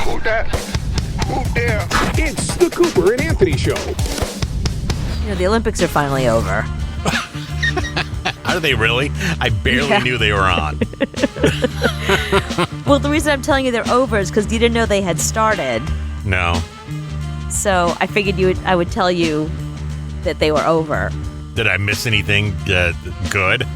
Who that? Who there? It's the Cooper and Anthony Show. The Olympics are finally over. Are they really? I barely knew they were on. Well, the reason I'm telling you they're over is because you didn't know they had started. No. So I figured I would tell you that they were over. Did I miss anything good?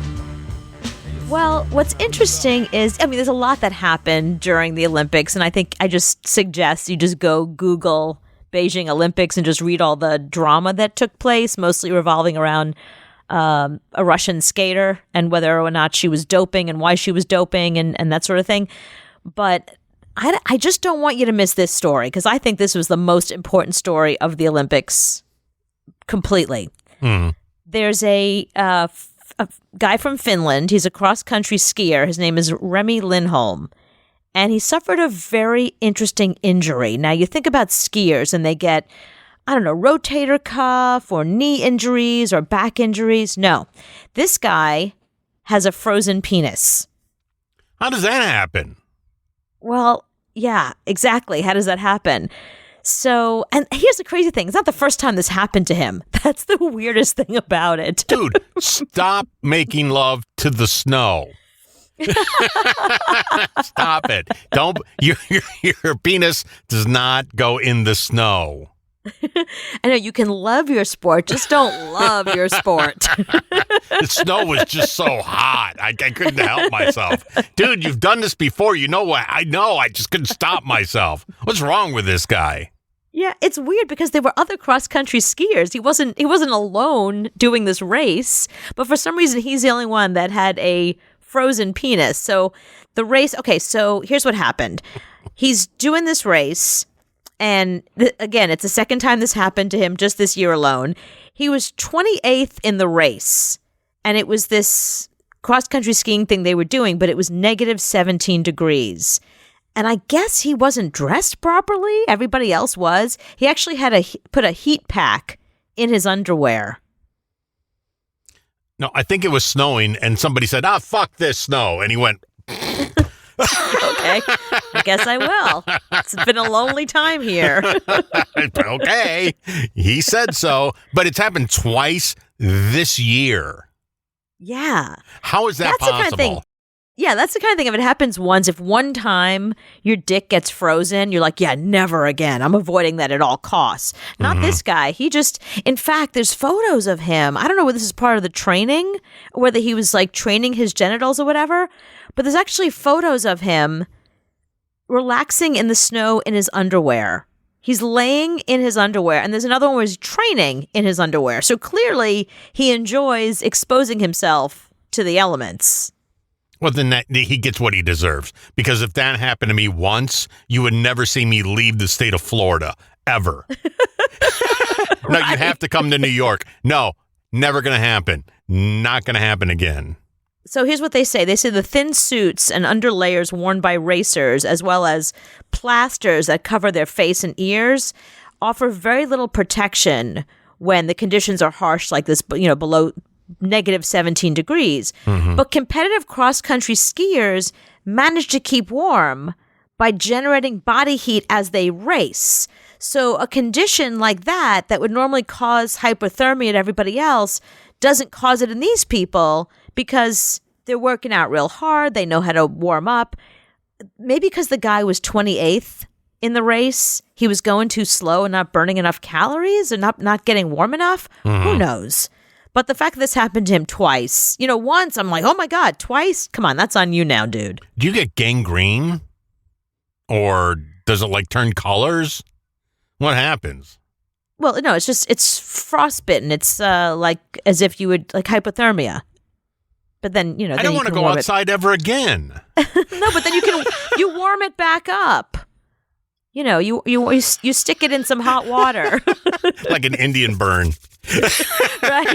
Well, what's interesting is, there's a lot that happened during the Olympics, and I think I just suggest you just go Google Beijing Olympics and just read all the drama that took place, mostly revolving around a Russian skater and whether or not she was doping and why she was doping and that sort of thing. But I just don't want you to miss this story because I think this was the most important story of the Olympics completely. There's a guy from Finland. He's a cross-country skier. His name is Remi Lindholm. And he suffered a very interesting injury. Now, you think about skiers and they get, rotator cuff or knee injuries or back injuries. No, this guy has a frozen penis. How does that happen? Well, yeah, exactly. How does that happen? So, and here's the crazy thing. It's not the first time this happened to him. That's the weirdest thing about it. Dude, stop making love to the snow. Stop it. Don't, your penis does not go in the snow. I know you can love your sport, just don't love your sport. The snow was just so hot. I couldn't help myself. Dude, you've done this before. You know what? I know. I just couldn't stop myself. What's wrong with this guy? Yeah, it's weird because there were other cross-country skiers. He wasn't alone doing this race, but for some reason he's the only one that had a frozen penis. So the race, okay, so here's what happened. He's doing this race, and again, it's the second time this happened to him just this year alone. He was 28th in the race, and it was this cross-country skiing thing they were doing, but it was negative 17 degrees. And I guess he wasn't dressed properly. Everybody else was. He actually had to put a heat pack in his underwear. No, I think it was snowing, and somebody said, fuck this snow. And he went... Okay, I guess I will. It's been a lonely time here. Okay, he said so, but it's happened twice this year. Yeah. How is that possible? The kind of thing, yeah, that's the kind of thing. If it happens once, if one time your dick gets frozen, you're like, yeah, never again. I'm avoiding that at all costs. Not this guy. He just, in fact, there's photos of him. I don't know whether this is part of the training or whether he was like training his genitals or whatever, but there's actually photos of him relaxing in the snow in his underwear. He's laying in his underwear, and there's another one where he's training in his underwear. So clearly he enjoys exposing himself to the elements. Well, then he gets what he deserves. Because if that happened to me once, you would never see me leave the state of Florida, ever. No, you have to come to New York. No, never going to happen. Not going to happen again. So here's what they say. They say the thin suits and underlayers worn by racers, as well as plasters that cover their face and ears, offer very little protection when the conditions are harsh like this, below negative 17 degrees. But competitive cross-country skiers manage to keep warm by generating body heat as they race. So a condition like that would normally cause hypothermia to everybody else doesn't cause it in these people because they're working out real hard. They know how to warm up. Maybe because the guy was 28th in the race, he was going too slow and not burning enough calories and not getting warm enough. Who knows? But the fact that this happened to him twice, once I'm like, oh my God, twice? Come on, that's on you now, dude. Do you get gangrene? Or does it turn colors? What happens? Well, no, it's frostbitten. It's like as if you would hypothermia. But then, I don't want to go outside ever again. No, but then you warm it back up. You stick it in some hot water. Like an Indian burn. Right.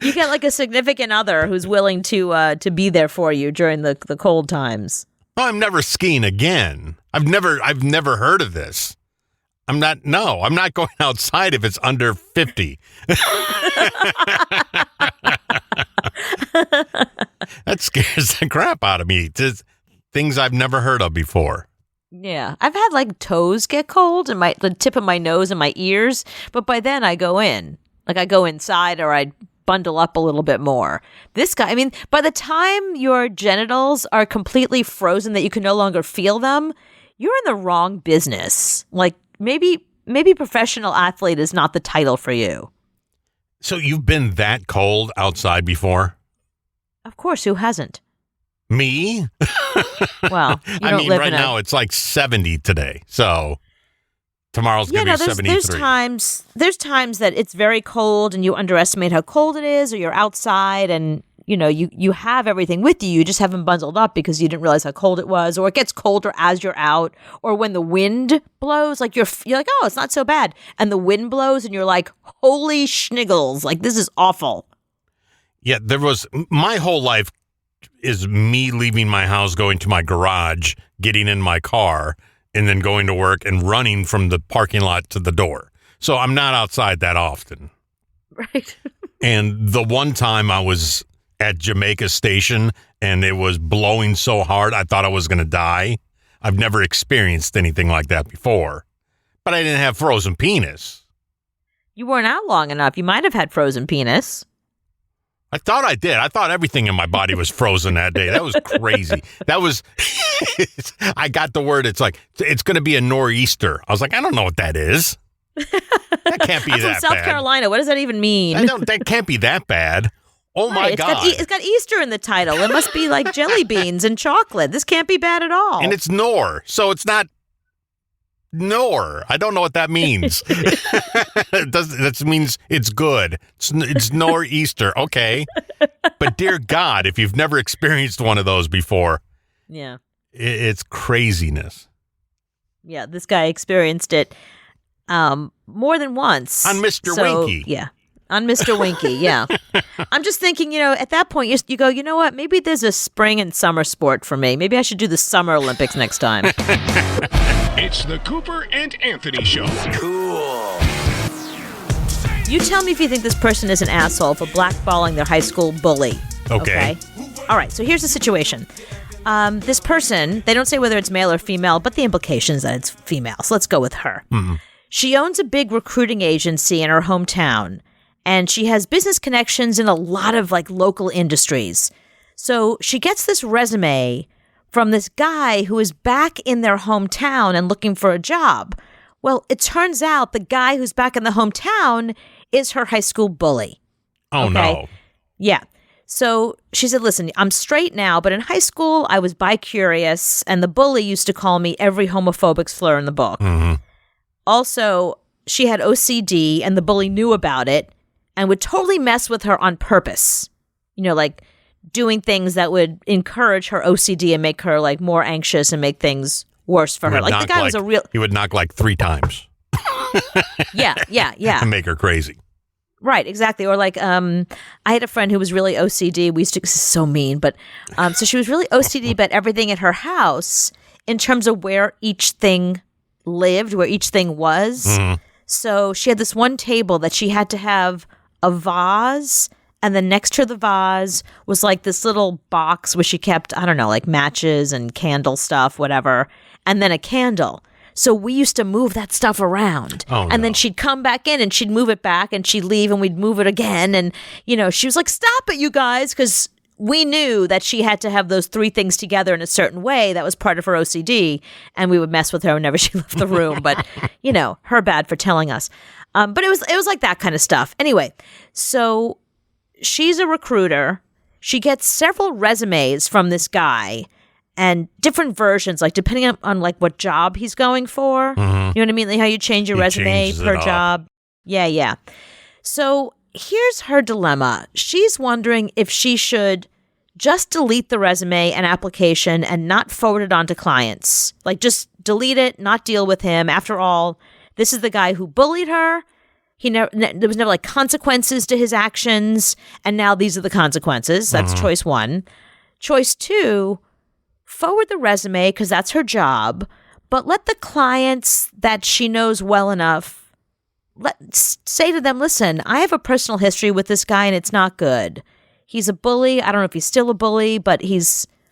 You get a significant other who's willing to be there for you during the cold times. Oh, I'm never skiing again. I've never heard of this. I'm not going outside if it's under 50. That scares the crap out of me. It's things I've never heard of before. Yeah. I've had like toes get cold and the tip of my nose and my ears, but by then I go in. Like I go inside or I bundle up a little bit more. This guy, I mean, by the time your genitals are completely frozen that you can no longer feel them, you're in the wrong business. Like maybe professional athlete is not the title for you. So you've been that cold outside before? Of course, who hasn't? Me? Well, you I don't mean, live right in now it's like 70 today. So tomorrow's going to be 73. There's times that it's very cold and you underestimate how cold it is, or you're outside and you have everything with you. You just haven't bundled up because you didn't realize how cold it was, or it gets colder as you're out, or when the wind blows, like you're like, oh, it's not so bad, and the wind blows and you're like, holy schniggles, like this is awful. Yeah, my whole life is me leaving my house, going to my garage, getting in my car, and then going to work and running from the parking lot to the door. So I'm not outside that often. Right. And the one time I was at Jamaica Station and it was blowing so hard I thought I was going to die. I've never experienced anything like that before. But I didn't have frozen penis. You weren't out long enough. You might have had frozen penis. I thought I did. I thought everything in my body was frozen that day. That was crazy. That was, I got the word. It's like, it's going to be a nor'easter. I was like, I don't know what that is. That can't be I'm that from South bad. Carolina. What does that even mean? That can't be that bad. Oh my God. It's got Easter in the title. It must be like jelly beans and chocolate. This can't be bad at all. And it's nor. So it's not nor. I don't know what that means. That means it's good. It's nor'easter. Okay. But dear God, if you've never experienced one of those before, yeah, it's craziness. Yeah, this guy experienced it more than once. On Mr. Winky. Yeah. On Mr. Winky, yeah. I'm just thinking, at that point, you go, you know what? Maybe there's a spring and summer sport for me. Maybe I should do the Summer Olympics next time. It's the Cooper and Anthony Show. Cool. You tell me if you think this person is an asshole for blackballing their high school bully. Okay. All right, so here's the situation. This person, they don't say whether it's male or female, but the implication is that it's female. So let's go with her. Mm-hmm. She owns a big recruiting agency in her hometown, and she has business connections in a lot of like local industries. So she gets this resume from this guy who is back in their hometown and looking for a job. Well, it turns out the guy who's back in the hometown is her high school bully. Oh, okay? no. Yeah. So she said, listen, I'm straight now, but in high school, I was bi-curious, and the bully used to call me every homophobic slur in the book. Mm-hmm. Also, she had OCD, and the bully knew about it and would totally mess with her on purpose. Like doing things that would encourage her OCD and make her like more anxious and make things worse for her. Like the guy was a real... He would knock like 3 times. Yeah. And make her crazy. Right, exactly. Or like, I had a friend who was really OCD. This is so mean, but so she was really OCD about everything at her house in terms of where each thing lived, where each thing was. Mm-hmm. So she had this one table that she had to have a vase, and then next to the vase was like this little box where she kept, I don't know, like matches and candle stuff, whatever, and then a candle. So we used to move that stuff around. Oh, and then she'd come back in and she'd move it back and she'd leave and we'd move it again. And, she was like, stop it, you guys, because we knew that she had to have those 3 things together in a certain way. That was part of her OCD. And we would mess with her whenever she left the room. But, her bad for telling us. But it was like that kind of stuff. Anyway, so she's a recruiter. She gets several resumes from this guy. And different versions, like depending on like what job he's going for. Mm-hmm. You know what I mean? Like how you change your resume per job. Yeah. So here's her dilemma. She's wondering if she should just delete the resume and application and not forward it on to clients. Like just delete it, not deal with him. After all, this is the guy who bullied her. There was never like consequences to his actions. And now these are the consequences. That's choice 1. Choice 2, forward the resume because that's her job, but let the clients that she knows well enough say to them, listen, I have a personal history with this guy and it's not good. He's a bully. I don't know if he's still a bully, but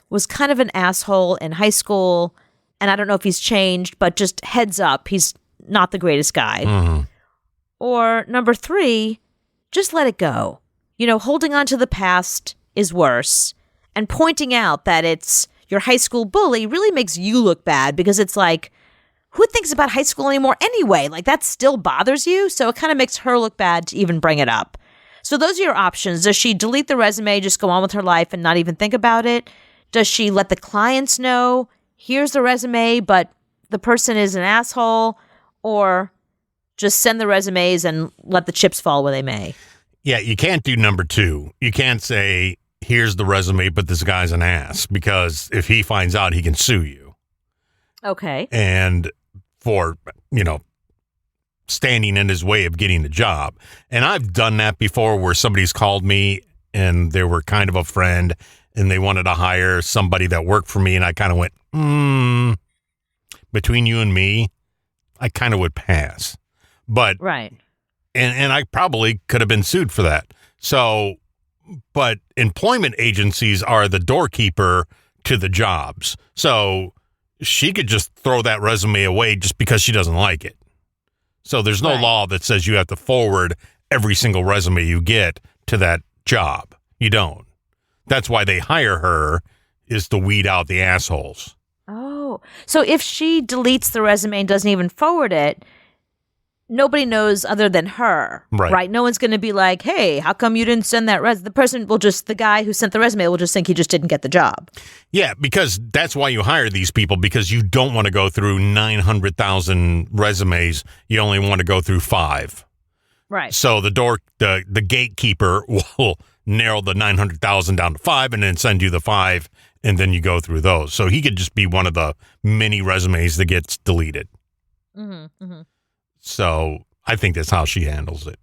was kind of an asshole in high school and I don't know if he's changed, but just heads up, he's not the greatest guy. Mm-hmm. Or number 3, just let it go. Holding on to the past is worse. And pointing out that it's your high school bully really makes you look bad because it's like, who thinks about high school anymore anyway? Like, that still bothers you. So it kind of makes her look bad to even bring it up. So those are your options. Does she delete the resume, just go on with her life and not even think about it? Does she let the clients know, here's the resume, but the person is an asshole? Or just send the resumes and let the chips fall where they may? Yeah, you can't do number 2. You can't say, here's the resume, but this guy's an ass, because if he finds out, he can sue you. Okay. And for, standing in his way of getting the job. And I've done that before where somebody's called me and they were kind of a friend and they wanted to hire somebody that worked for me. And I kind of went, between you and me, I kind of would pass. But, right. And I probably could have been sued for that. So, but employment agencies are the doorkeeper to the jobs. So she could just throw that resume away just because she doesn't like it. So there's no law that says you have to forward every single resume you get to that job. You don't. That's why they hire her, is to weed out the assholes. Oh, so if she deletes the resume and doesn't even forward it, nobody knows other than her, right? No one's going to be like, hey, how come you didn't send that resume? The guy who sent the resume will just think he just didn't get the job. Yeah, because that's why you hire these people, because you don't want to go through 900,000 resumes. You only want to go through 5. Right. So the gatekeeper will narrow the 900,000 down to 5 and then send you the 5, and then you go through those. So he could just be one of the many resumes that gets deleted. Mm-hmm, mm-hmm. So I think that's how she handles it.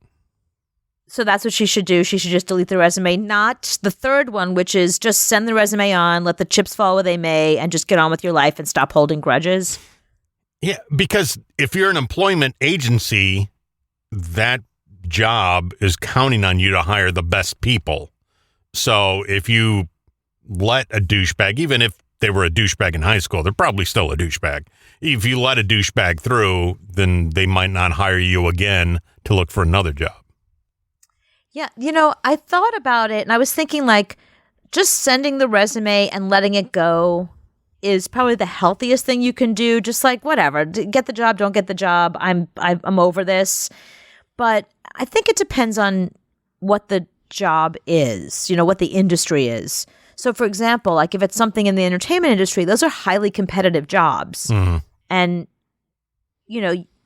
So that's what she should do. She should just delete the resume, not the third one, which is just send the resume on, let the chips fall where they may, and just get on with your life and stop holding grudges. Yeah, because if you're an employment agency, that job is counting on you to hire the best people. So if you let a douchebag, even if they were a douchebag in high school, they're probably still a douchebag. If you let a douchebag through, then they might not hire you again to look for another job. Yeah, I thought about it and I was thinking like just sending the resume and letting it go is probably the healthiest thing you can do. Just like whatever, get the job, don't get the job. I'm over this. But I think it depends on what the job is, what the industry is. So for example, like if it's something in the entertainment industry, those are highly competitive jobs. Mm-hmm. And,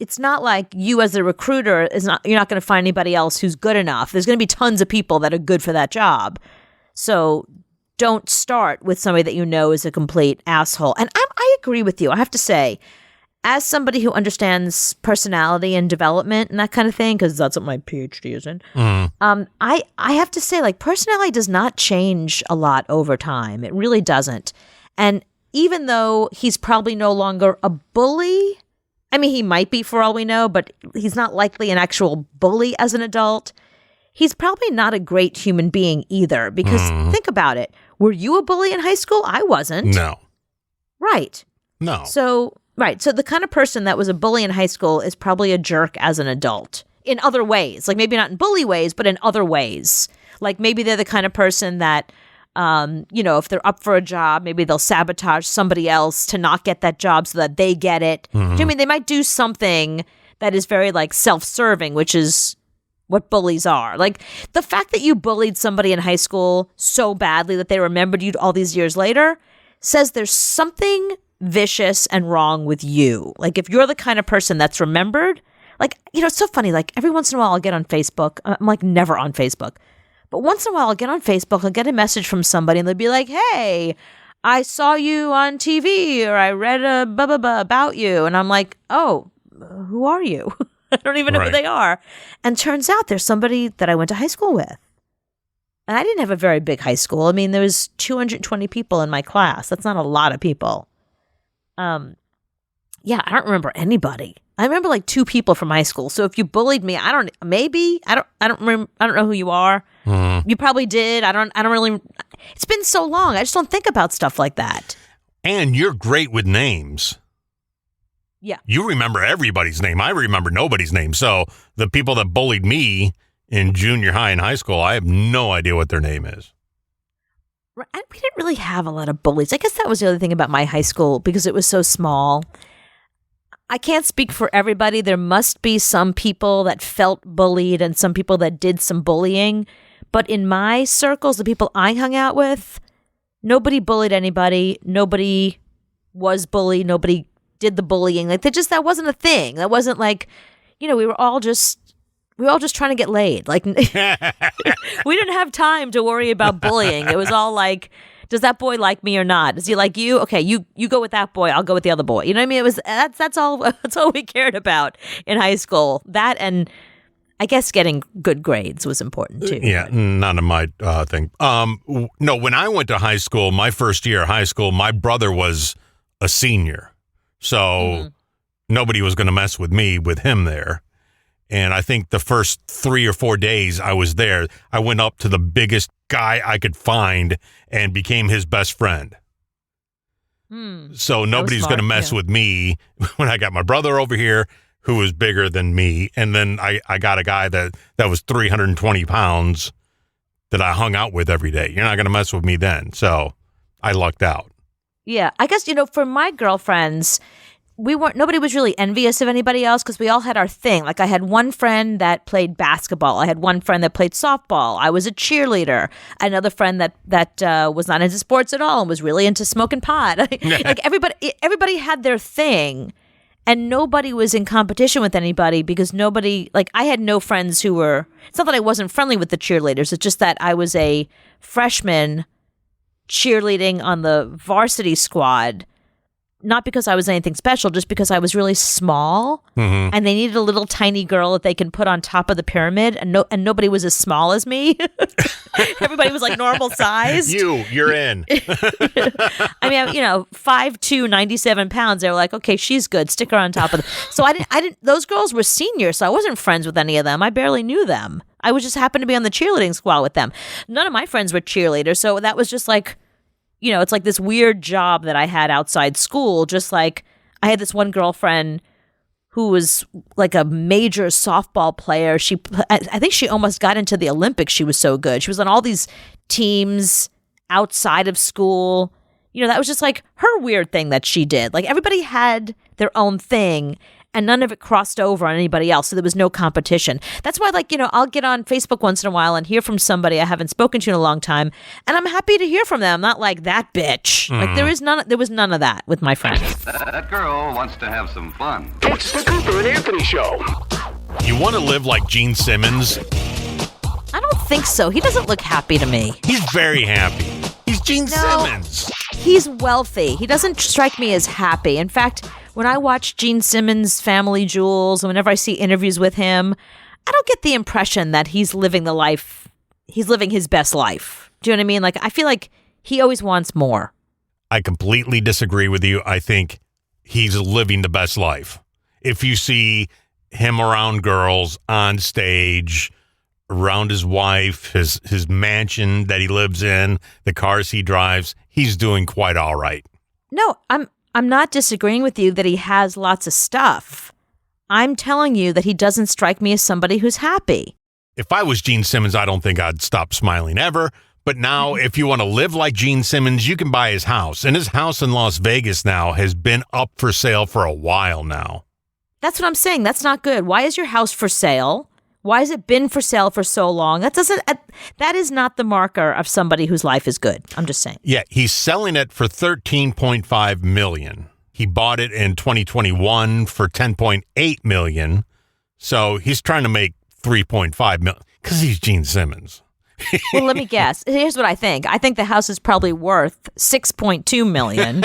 it's not like you as a recruiter you're not going to find anybody else who's good enough. There's going to be tons of people that are good for that job. So don't start with somebody that you know is a complete asshole. And I agree with you. I have to say, as somebody who understands personality and development and that kind of thing, because that's what my PhD is in, I have to say, like, personality does not change a lot over time. It really doesn't. And even though he's probably no longer a bully, I mean, he might be for all we know, but he's not likely an actual bully as an adult. He's probably not a great human being either, because think about it. Were you a bully in high school? I wasn't. No. Right. No. So the kind of person that was a bully in high school is probably a jerk as an adult in other ways. Like maybe not in bully ways, but in other ways. Like maybe they're the kind of person that, if they're up for a job, maybe they'll sabotage somebody else to not get that job so that they get it. Do you know what I mean? They might do something that is very like self-serving, which is what bullies are. Like the fact that you bullied somebody in high school so badly that they remembered you all these years later says there's something vicious and wrong with you. Like if you're the kind of person that's remembered, like, it's so funny. Like every once in a while I'll get on Facebook. I'm like never on Facebook. But once in a while I'll get on Facebook, I'll get a message from somebody and they'll be like, hey, I saw you on TV or I read a blah, blah, blah about you. And I'm like, oh, who are you? I don't even know who they are. And turns out there's somebody that I went to high school with. And I didn't have a very big high school. I mean, there was 220 people in my class. That's not a lot of people. I don't remember anybody. I remember like 2 people from high school. So if you bullied me, I don't know who you are. Mm-hmm. You probably did. I don't really, it's been so long. I just don't think about stuff like that. And you're great with names. Yeah. You remember everybody's name. I remember nobody's name. So the people that bullied me in junior high and high school, I have no idea what their name is. And we didn't really have a lot of bullies. I guess that was the other thing about my high school because it was so small. I can't speak for everybody. There must be some people that felt bullied and some people that did some bullying. But in my circles, the people I hung out with, nobody bullied anybody. Nobody was bullied. Nobody did the bullying. Like that wasn't a thing. That wasn't like, we were all just trying to get laid. Like we didn't have time to worry about bullying. It was all like, does that boy like me or not? Does he like you? Okay, you go with that boy. I'll go with the other boy. You know what I mean? It was that's all we cared about in high school. That and I guess getting good grades was important too. Yeah, none of my thing. No, when I went to high school, my first year of high school, my brother was a senior. So nobody was going to mess with me with him there. And I think the first 3 or 4 days I was there, I went up to the biggest guy I could find and became his best friend. So nobody's going to mess with me when I got my brother over here who was bigger than me. And then I got a guy that was 320 pounds that I hung out with every day. You're not going to mess with me then. So I lucked out. Yeah. I guess, for my girlfriends, nobody was really envious of anybody else because we all had our thing. Like I had one friend that played basketball. I had one friend that played softball. I was a cheerleader. Another friend that was not into sports at all and was really into smoking pot. Like everybody had their thing and nobody was in competition with anybody because nobody, like I had no friends who were, it's not that I wasn't friendly with the cheerleaders. It's just that I was a freshman cheerleading on the varsity squad. Not because I was anything special, just because I was really small and they needed a little tiny girl that they can put on top of the pyramid and nobody was as small as me. Everybody was like normal size. You're in. I mean, 5'2", 97 pounds. They were like, okay, she's good. Stick her on top of So I didn't, those girls were seniors, so I wasn't friends with any of them. I barely knew them. I was just happened to be on the cheerleading squad with them. None of my friends were cheerleaders, so that was just like, it's like this weird job that I had outside school. Just like I had this one girlfriend who was like a major softball player. I think she almost got into the Olympics. She was so good. She was on all these teams outside of school. That was just like her weird thing that she did. Like everybody had their own thing and none of it crossed over on anybody else. So there was no competition. That's why, I'll get on Facebook once in a while and hear from somebody I haven't spoken to in a long time. And I'm happy to hear from them. Not like that bitch. Like there was none of that with my friends. That girl wants to have some fun. It's the Cooper and Anthony Show. You want to live like Gene Simmons? I don't think so. He doesn't look happy to me. He's very happy. He's Gene Simmons. He's wealthy. He doesn't strike me as happy. In fact, when I watch Gene Simmons' Family Jewels, and whenever I see interviews with him, I don't get the impression that he's living his best life. Do you know what I mean? Like, I feel like he always wants more. I completely disagree with you. I think he's living the best life. If you see him around girls, on stage, around his wife, his mansion that he lives in, the cars he drives, he's doing quite all right. No, I'm not disagreeing with you that he has lots of stuff. I'm telling you that he doesn't strike me as somebody who's happy. If I was Gene Simmons, I don't think I'd stop smiling ever. But now, if you want to live like Gene Simmons, you can buy his house. And his house in Las Vegas now has been up for sale for a while now. That's what I'm saying. That's not good. Why is your house for sale? Why has it been for sale for so long? That is not the marker of somebody whose life is good. I'm just saying. Yeah, he's selling it for $13.5 million. He bought it in 2021 for $10.8 million. So he's trying to make $3.5 million because he's Gene Simmons. Well, let me guess. Here's what I think. I think the house is probably worth $6.2 million.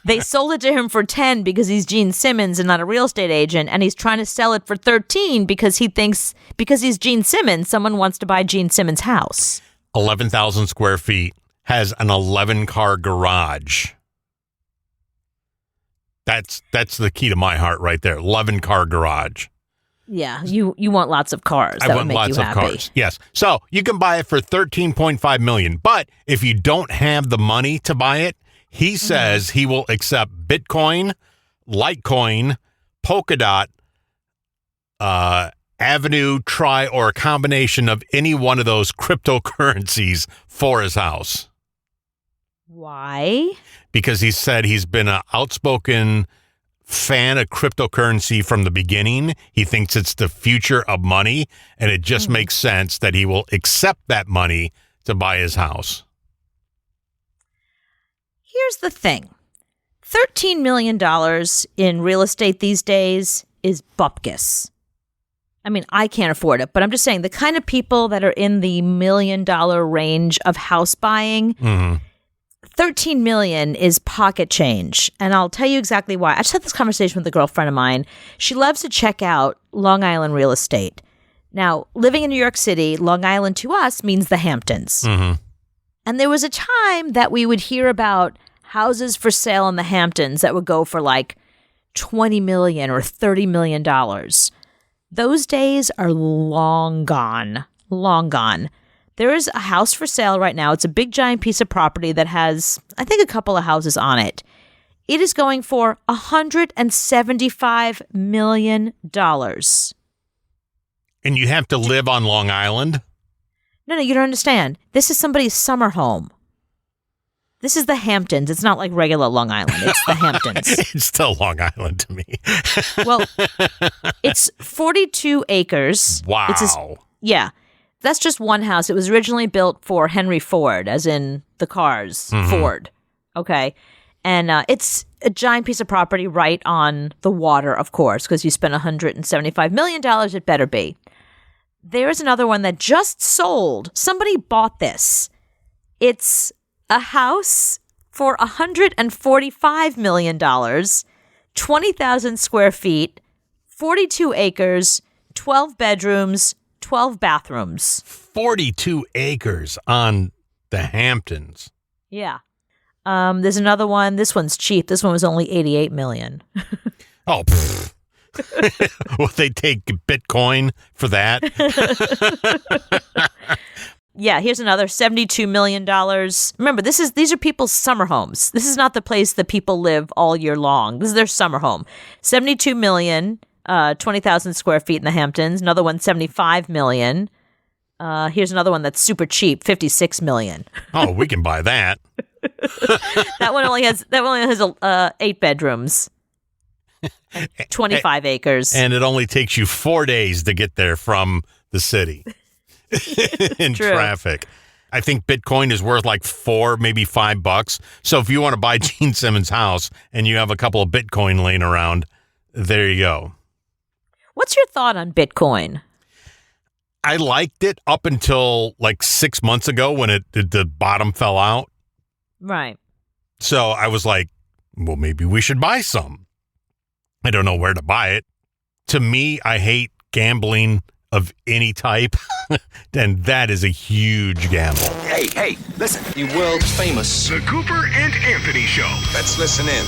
They sold it to him for 10 because he's Gene Simmons and not a real estate agent, and he's trying to sell it for 13 because he thinks because he's Gene Simmons, someone wants to buy Gene Simmons' house. 11,000 square feet, has an 11-car garage. That's the key to my heart right there. 11-car garage. Yeah, you want lots of cars. I want lots of cars. Yes. So you can buy it for $13.5 million. But if you don't have the money to buy it, he says he will accept Bitcoin, Litecoin, Polkadot, Avenue, Tri, or a combination of any one of those cryptocurrencies for his house. Why? Because he said he's been an outspoken fan of cryptocurrency from the beginning. He thinks it's the future of money, and it just makes sense that he will accept that money to buy his house. Here's the thing. $13 million in real estate these days is bupkis. I mean, I can't afford it, but I'm just saying the kind of people that are in the $1 million range of house buying, $13 million is pocket change. And I'll tell you exactly why. I just had this conversation with a girlfriend of mine. She loves to check out Long Island real estate. Now, living in New York City, Long Island to us means the Hamptons. And there was a time that we would hear about houses for sale in the Hamptons that would go for like $20 million or $30 million. Those days are long gone. Long gone. There is a house for sale right now. It's a big giant piece of property that has, I think, a couple of houses on it. It is going for $175 million. And you have to live on Long Island? No, you don't understand. This is somebody's summer home. This is the Hamptons. It's not like regular Long Island. It's the Hamptons. It's still Long Island to me. Well, it's 42 acres. Wow. Yeah. That's just one house. It was originally built for Henry Ford, as in the cars, Ford. Okay. And it's a giant piece of property right on the water, of course, because you spent $175 million, it better be. There's another one that just sold. Somebody bought this. It's a house for $145 million, 20,000 square feet, 42 acres, 12 bedrooms, 12 bathrooms. 42 acres on the Hamptons. Yeah. There's another one. This one's cheap. This one was only $88 million. Oh, will they take Bitcoin for that? Yeah, here's another $72 million. Remember, these are people's summer homes. This is not the place that people live all year long. This is their summer home. $72 million, 20,000 square feet in the Hamptons. Another one, $75 million. Here's another one that's super cheap, $56 million. Oh, we can buy that. That one only has 8 bedrooms, and 25 acres, and it only takes you 4 days to get there from the city. In True. Traffic. I think Bitcoin is worth like $4, maybe $5. So if you want to buy Gene Simmons' house and you have a couple of Bitcoin laying around, there you go. What's your thought on Bitcoin? I liked it up until like 6 months ago when the bottom fell out. Right. So I was like, well, maybe we should buy some. I don't know where to buy it. To me, I hate gambling of any type, then that is a huge gamble. Hey, listen. The world's famous. The Cooper and Anthony Show. Let's listen in.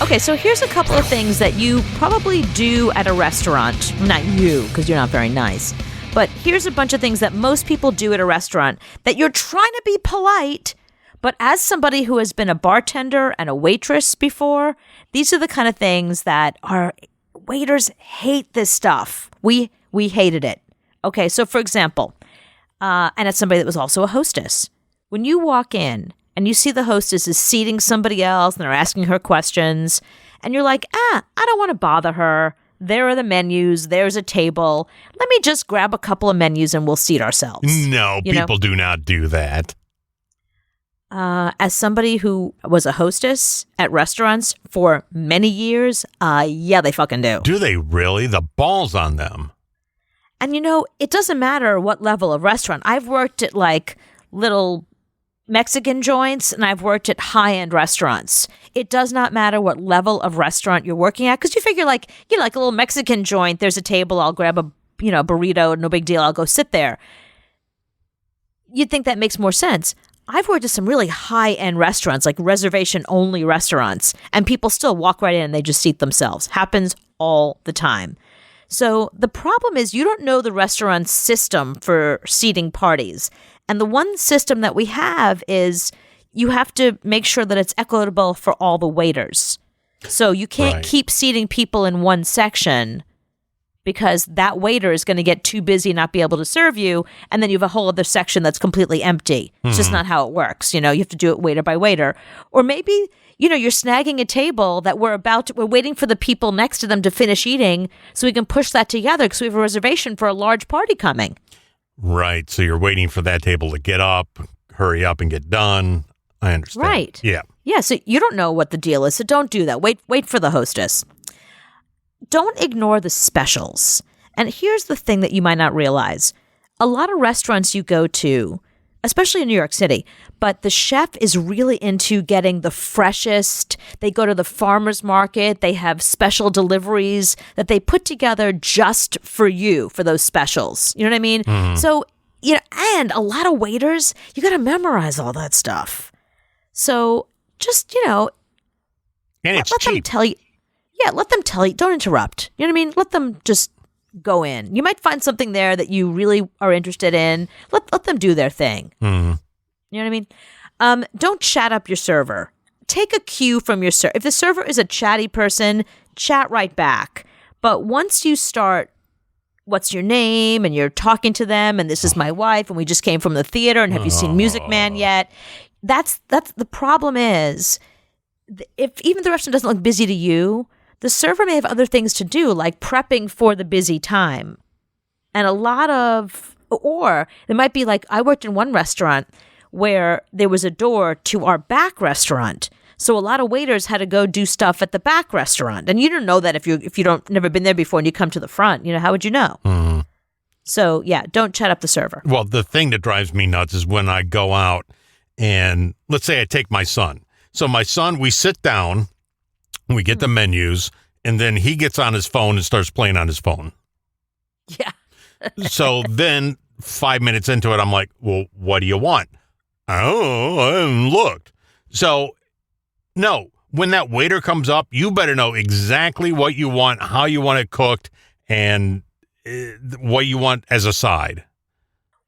Okay, so here's a couple of things that you probably do at a restaurant. Not you, because you're not very nice. But here's a bunch of things that most people do at a restaurant that you're trying to be polite, but as somebody who has been a bartender and a waitress before, these are the kind of things that our waiters hate this stuff. We hated it. Okay, so for example, and it's somebody that was also a hostess. When you walk in and you see the hostess is seating somebody else and they're asking her questions, and you're like, I don't want to bother her. There are the menus. There's a table. Let me just grab a couple of menus and we'll seat ourselves. No, people do not do that. As somebody who was a hostess at restaurants for many years, yeah, they fucking do. Do they really? The balls on them. And it doesn't matter what level of restaurant. I've worked at like little Mexican joints and I've worked at high-end restaurants. It does not matter what level of restaurant you're working at, because you figure like a little Mexican joint, there's a table, I'll grab a burrito, no big deal, I'll go sit there. You'd think that makes more sense. I've worked at some really high-end restaurants, like reservation-only restaurants, and people still walk right in and they just seat themselves. Happens all the time. So the problem is you don't know the restaurant's system for seating parties. And the one system that we have is you have to make sure that it's equitable for all the waiters. So you can't Right. keep seating people in one section because that waiter is going to get too busy and not be able to serve you. And then you have a whole other section that's completely empty. It's just not how it works. You have to do it waiter by waiter. Or maybe, you're snagging a table that we're waiting for the people next to them to finish eating so we can push that together because we have a reservation for a large party coming. Right. So you're waiting for that table to get up, hurry up and get done. I understand. Right. Yeah. Yeah, so you don't know what the deal is, so don't do that. Wait for the hostess. Don't ignore the specials. And here's the thing that you might not realize. A lot of restaurants you go to, especially in New York City, but the chef is really into getting the freshest. They go to the farmer's market. They have special deliveries that they put together just for you, for those specials. You know what I mean? So, and a lot of waiters, you got to memorize all that stuff. So just, And it's let them cheap. tell you. Yeah, let them tell you. Don't interrupt. You know what I mean? Let them just go in. You might find something there that you really are interested in. Let them do their thing. Mm-hmm. You know what I mean? Don't chat up your server. Take a cue from your server. If the server is a chatty person, chat right back. But once you start, what's your name? And you're talking to them, and this is my wife, and we just came from the theater, and have you seen Music Man yet? That's the problem is, if even the restaurant doesn't look busy to you, the server may have other things to do, like prepping for the busy time. And or it might be like, I worked in one restaurant where there was a door to our back restaurant. So a lot of waiters had to go do stuff at the back restaurant. And you don't know that if you don't never been there before and you come to the front, how would you know? Mm-hmm. So yeah, don't chat up the server. Well, the thing that drives me nuts is when I go out and let's say I take my son. So my son, we sit down, we get the menus, and then he gets on his phone and starts playing on his phone. Yeah. So then 5 minutes into it, I'm like, well, what do you want? Oh, I haven't looked. So no, when that waiter comes up, you better know exactly what you want, how you want it cooked, and what you want as a side.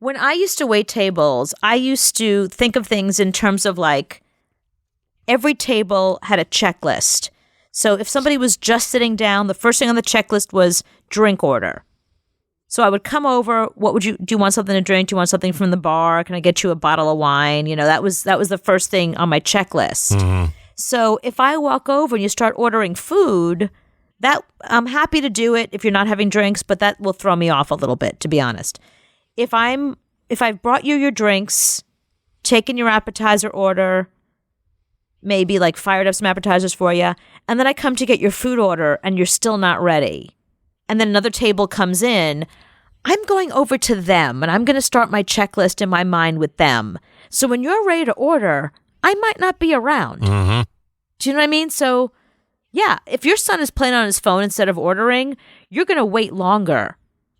When I used to wait tables, I used to think of things in terms of like every table had a checklist. So if somebody was just sitting down, the first thing on the checklist was drink order. So I would come over. Do you want something to drink? Do you want something from the bar? Can I get you a bottle of wine? That was the first thing on my checklist. Mm-hmm. So if I walk over and you start ordering food, that I'm happy to do it if you're not having drinks, but that will throw me off a little bit, to be honest. If I've brought you your drinks, taken your appetizer order, maybe like fired up some appetizers for you, and then I come to get your food order and you're still not ready, and then another table comes in, I'm going over to them and I'm going to start my checklist in my mind with them. So when you're ready to order, I might not be around. Mm-hmm. Do you know what I mean? So yeah, if your son is playing on his phone instead of ordering, you're going to wait longer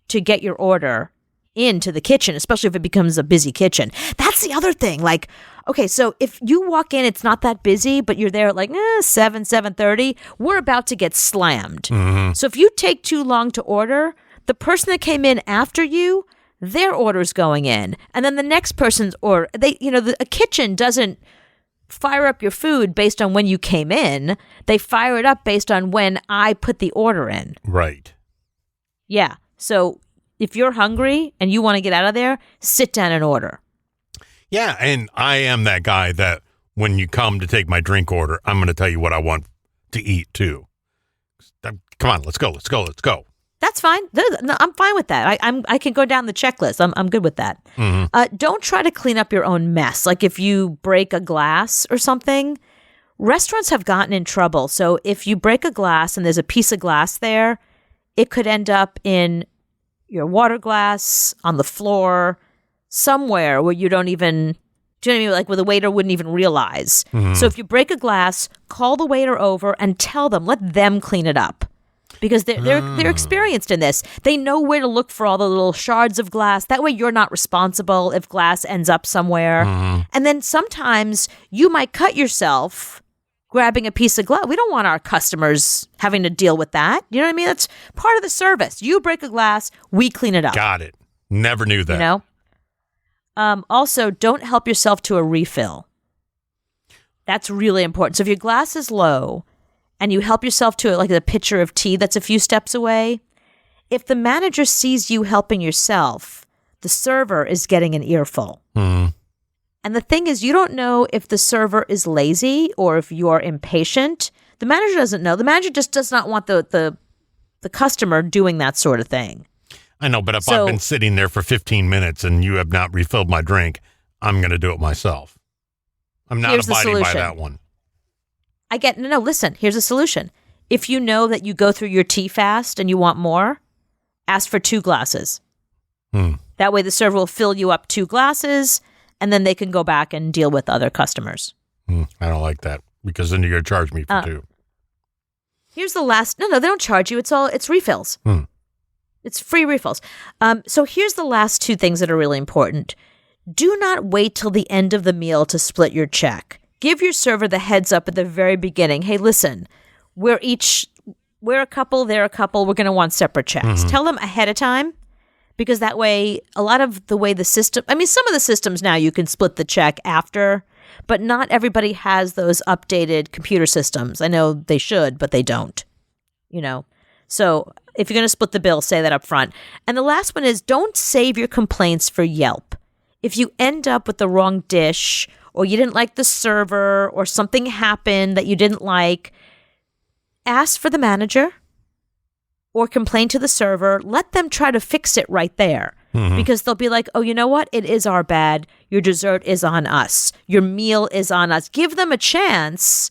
to get your order into the kitchen, especially if it becomes a busy kitchen. That's the other thing. Like, okay, so if you walk in, it's not that busy, but you're there at like 7:30, we're about to get slammed. Mm-hmm. So if you take too long to order, the person that came in after you, their order's going in. And then the next person's order, a kitchen doesn't fire up your food based on when you came in. They fire it up based on when I put the order in. Right. Yeah. So if you're hungry and you want to get out of there, sit down and order. Yeah, and I am that guy that when you come to take my drink order, I'm going to tell you what I want to eat too. Come on, let's go. That's fine. No, I'm fine with that. I can go down the checklist. I'm good with that. Mm-hmm. Don't try to clean up your own mess. Like if you break a glass or something, restaurants have gotten in trouble. So if you break a glass and there's a piece of glass there, it could end up in your water glass, on the floor, somewhere where you don't even, do you know what I mean? Like where the waiter wouldn't even realize. Mm-hmm. So if you break a glass, call the waiter over and tell them, let them clean it up. Because they're experienced in this. They know where to look for all the little shards of glass. That way you're not responsible if glass ends up somewhere. Mm-hmm. And then sometimes you might cut yourself grabbing a piece of glass. We don't want our customers having to deal with that. You know what I mean? That's part of the service. You break a glass, we clean it up. Got it. Never knew that. You know? Also, don't help yourself to a refill. That's really important. So if your glass is low and you help yourself to like a pitcher of tea that's a few steps away, if the manager sees you helping yourself, the server is getting an earful. Mm-hmm. And the thing is, you don't know if the server is lazy or if you're impatient. The manager doesn't know. The manager just does not want the customer doing that sort of thing. I know, but if I've been sitting there for 15 minutes and you have not refilled my drink, I'm going to do it myself. I'm not abiding by that one. No, listen, here's a solution. If you know that you go through your tea fast and you want more, ask for 2 glasses. That way the server will fill you up 2 glasses, and then they can go back and deal with other customers. I don't like that, because then you're going to charge me for 2. Here's the last. No, they don't charge you. It's refills. It's free refills. So here's the last 2 things that are really important. Do not wait till the end of the meal to split your check. Give your server the heads up at the very beginning. Hey, listen, we're a couple, they're a couple. We're going to want separate checks. Tell them ahead of time, because that way, a lot of the way the system, some of the systems now you can split the check after, but not everybody has those updated computer systems. I know they should, but they don't, So if you're going to split the bill, say that up front. And the last one is, don't save your complaints for Yelp. If you end up with the wrong dish, or you didn't like the server, or something happened that you didn't like, ask for the manager or complain to the server. Let them try to fix it right there, because they'll be like, oh, you know what? It is our bad. Your dessert is on us. Your meal is on us. Give them a chance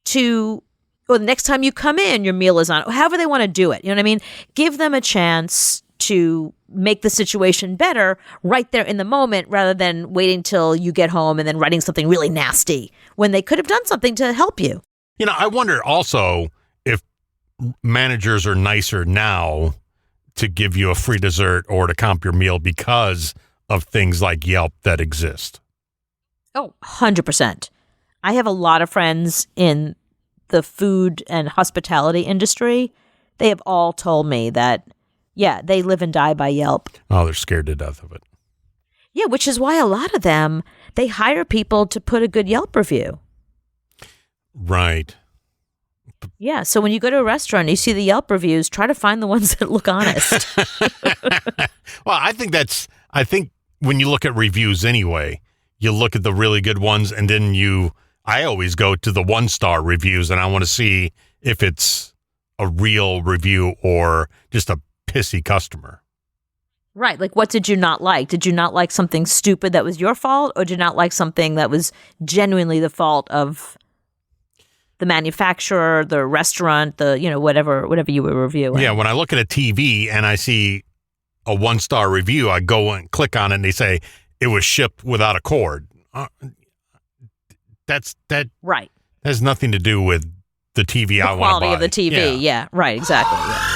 to, or the next time you come in, your meal is on, however they want to do it. You know what I mean? Give them a chance to make the situation better right there in the moment, rather than waiting till you get home and then writing something really nasty when they could have done something to help you. I wonder also if managers are nicer now to give you a free dessert or to comp your meal because of things like Yelp that exist. Oh, 100%. I have a lot of friends in the food and hospitality industry. They have all told me that, yeah, they live and die by Yelp. Oh, they're scared to death of it. Yeah, which is why a lot of them, they hire people to put a good Yelp review. Right. Yeah, so when you go to a restaurant and you see the Yelp reviews, try to find the ones that look honest. Well, I think when you look at reviews anyway, you look at the really good ones, and then I always go to the 1-star reviews, and I want to see if it's a real review or just a pissy customer. Right. Like, what did you not like? Did you not like something stupid that was your fault, or did you not like something that was genuinely the fault of the manufacturer, the restaurant, whatever you were reviewing? Yeah, when I look at a TV and I see a 1-star review, I go and click on it and they say it was shipped without a cord. That right. has nothing to do with the TV I want to buy. Quality of the TV. Yeah, right, exactly. Yeah.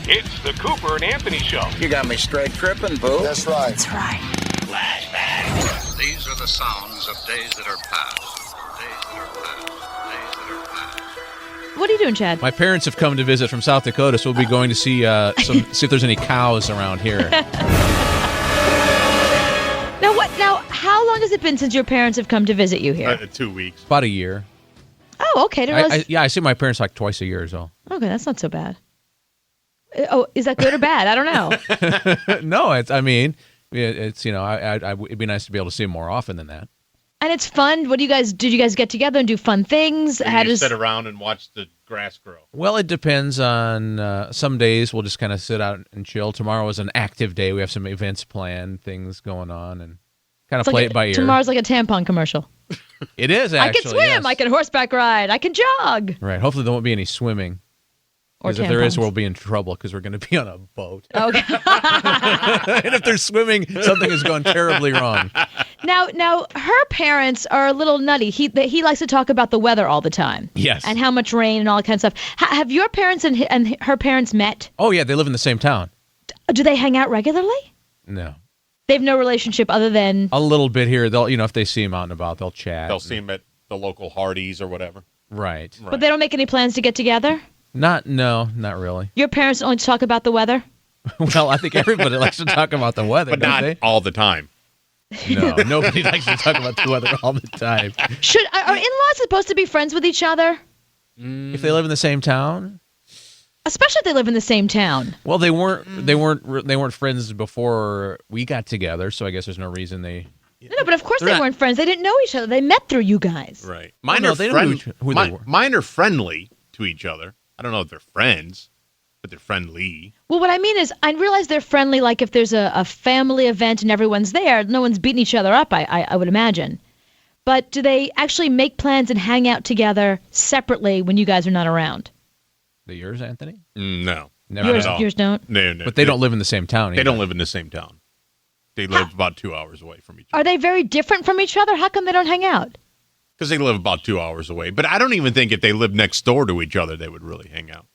It's the Cooper and Anthony Show. You got me straight tripping, boo. That's right. That's right. Flashback. These are the sounds of days that are past. Days that are past. Days that are past. What are you doing, Chad? My parents have come to visit from South Dakota, so we'll be going to see see if there's any cows around here. Now, how long has it been since your parents have come to visit you here? 2 weeks. About a year. Oh, okay. I see my parents like twice a year or so. Okay, that's not so bad. Oh, is that good or bad? I don't know. No, it'd be nice to be able to see them more often than that. And it's fun. Did you guys get together and do fun things? Sit around and watch the grass grow. Well, it depends on some days we'll just kind of sit out and chill. Tomorrow is an active day. We have some events planned, things going on, and kind of play it by ear. Tomorrow's like a tampon commercial. It is, actually. I can swim. Yes. I can horseback ride. I can jog. Right. Hopefully there won't be any swimming. Because if there is, we'll be in trouble because we're going to be on a boat. Okay. And if they're swimming, something is going terribly wrong. Now, her parents are a little nutty. He likes to talk about the weather all the time. Yes. And how much rain and all that kind of stuff. Have your parents and her parents met? Oh, yeah. They live in the same town. Do they hang out regularly? No. They have no relationship other than... A little bit here. They'll, if they see him out and about, they'll chat. They'll see him at the local Hardee's or whatever. Right. But they don't make any plans to get together? Not really. Your parents only talk about the weather? Well, I think everybody likes to talk about the weather, but don't not they? all the time. No, nobody likes to talk about the weather all the time. Are in-laws supposed to be friends with each other? If they live in the same town? Especially if they live in the same town. Well, they weren't friends before we got together, so I guess there's no reason they. No, but of course they weren't friends. They didn't know each other. They met through you guys. Right. Mine are who they were. Mine are friendly to each other. I don't know if they're friends, but they're friendly. Well, what I mean is, I realize they're friendly. Like if there's a family event and everyone's there, no one's beating each other up. I would imagine. But do they actually make plans and hang out together separately when you guys are not around? Yours, Anthony? No. Never at all. Yours don't? No. But they don't live in the same town either. They don't live in the same town. They live about 2 hours away from each other. Are they very different from each other? How come they don't hang out? Because they live about 2 hours away. But I don't even think if they lived next door to each other, they would really hang out.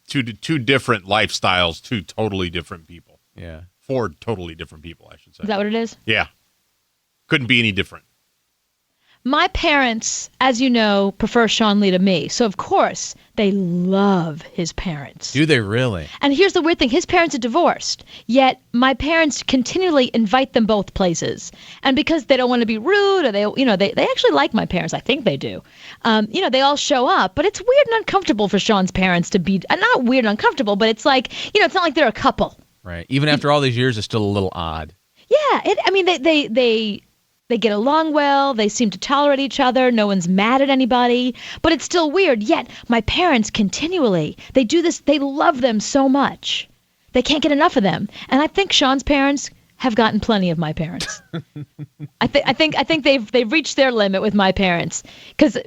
Two different lifestyles, two totally different people. Yeah. 4 totally different people, I should say. Is that what it is? Yeah. Couldn't be any different. My parents, as you know, prefer Sean Lee to me. So, of course, they love his parents. Do they really? And here's the weird thing. His parents are divorced, yet my parents continually invite them both places. And because they don't want to be rude, or they actually like my parents. I think they do. They all show up. But it's weird and uncomfortable for Sean's parents to be, not weird and uncomfortable, but it's like, it's not like they're a couple. Right. Even after all these years, it's still a little odd. Yeah. They get along well. They seem to tolerate each other. No one's mad at anybody. But it's still weird. Yet my parents continually, they do this. They love them so much. They can't get enough of them. And I think Sean's parents have gotten plenty of my parents. I think they've reached their limit with my parents, because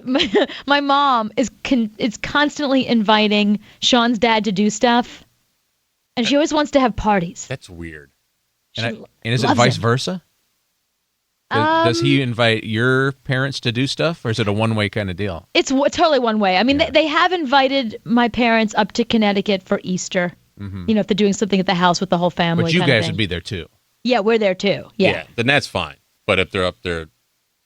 my mom is constantly inviting Sean's dad to do stuff, and she always wants to have parties. That's weird. And is it vice versa? Does he invite your parents to do stuff, or is it a one-way kind of deal? It's totally one way. I mean, they have invited my parents up to Connecticut for Easter. Mm-hmm. If they're doing something at the house with the whole family. But you guys would be there too. Yeah, we're there too. Yeah. Then that's fine. But if they're up there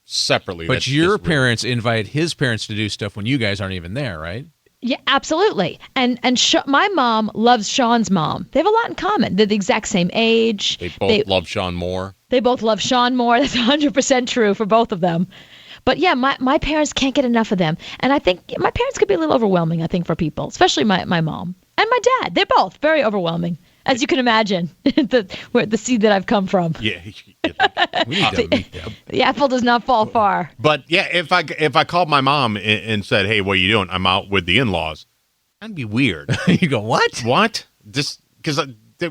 separately, but your parents invite his parents to do stuff when you guys aren't even there, right? Yeah, absolutely. And my mom loves Sean's mom. They have a lot in common. They're the exact same age. They both love Sean more. They both love Sean more. That's 100% true for both of them. But yeah, my parents can't get enough of them. And I think my parents could be a little overwhelming, I think, for people, especially my mom and my dad. They're both very overwhelming, as you can imagine, the seed that I've come from. Yeah. We need to meet them. The apple does not fall far. But yeah, if I called my mom and said, "Hey, what are you doing? I'm out with the in-laws," that'd be weird. You go, what? What? Just because they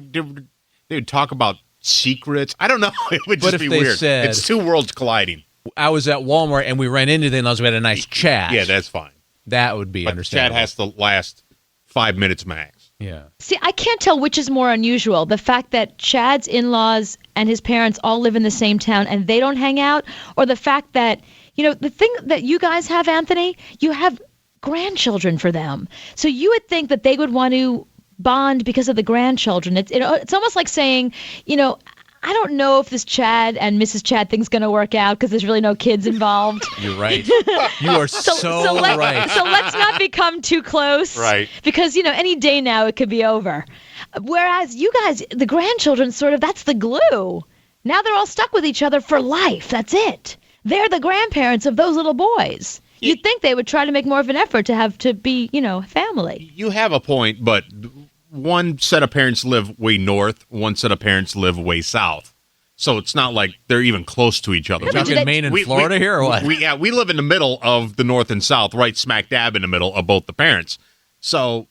would talk about secrets. I don't know. It would just be weird. Said, it's 2 worlds colliding. I was at Walmart and we ran into the in-laws. We had a nice chat. Yeah, that's fine. That would be understandable. Chat has to last 5 minutes max. Yeah. See, I can't tell which is more unusual. The fact that Chad's in-laws and his parents all live in the same town and they don't hang out, or the fact that, the thing that you guys have, Anthony, you have grandchildren for them. So you would think that they would want to bond because of the grandchildren. It's almost like saying, I don't know if this Chad and Mrs. Chad thing's going to work out because there's really no kids involved. You're right. You are so right. So let's not become too close. Right. Because, any day now it could be over. Whereas you guys, the grandchildren, that's the glue. Now they're all stuck with each other for life. That's it. They're the grandparents of those little boys. You'd think they would try to make more of an effort to be, family. You have a point, but one set of parents live way north, one set of parents live way south. So it's not like they're even close to each other. We're talking Maine and Florida here, or what? We live in the middle of the north and south, right smack dab in the middle of both the parents. So,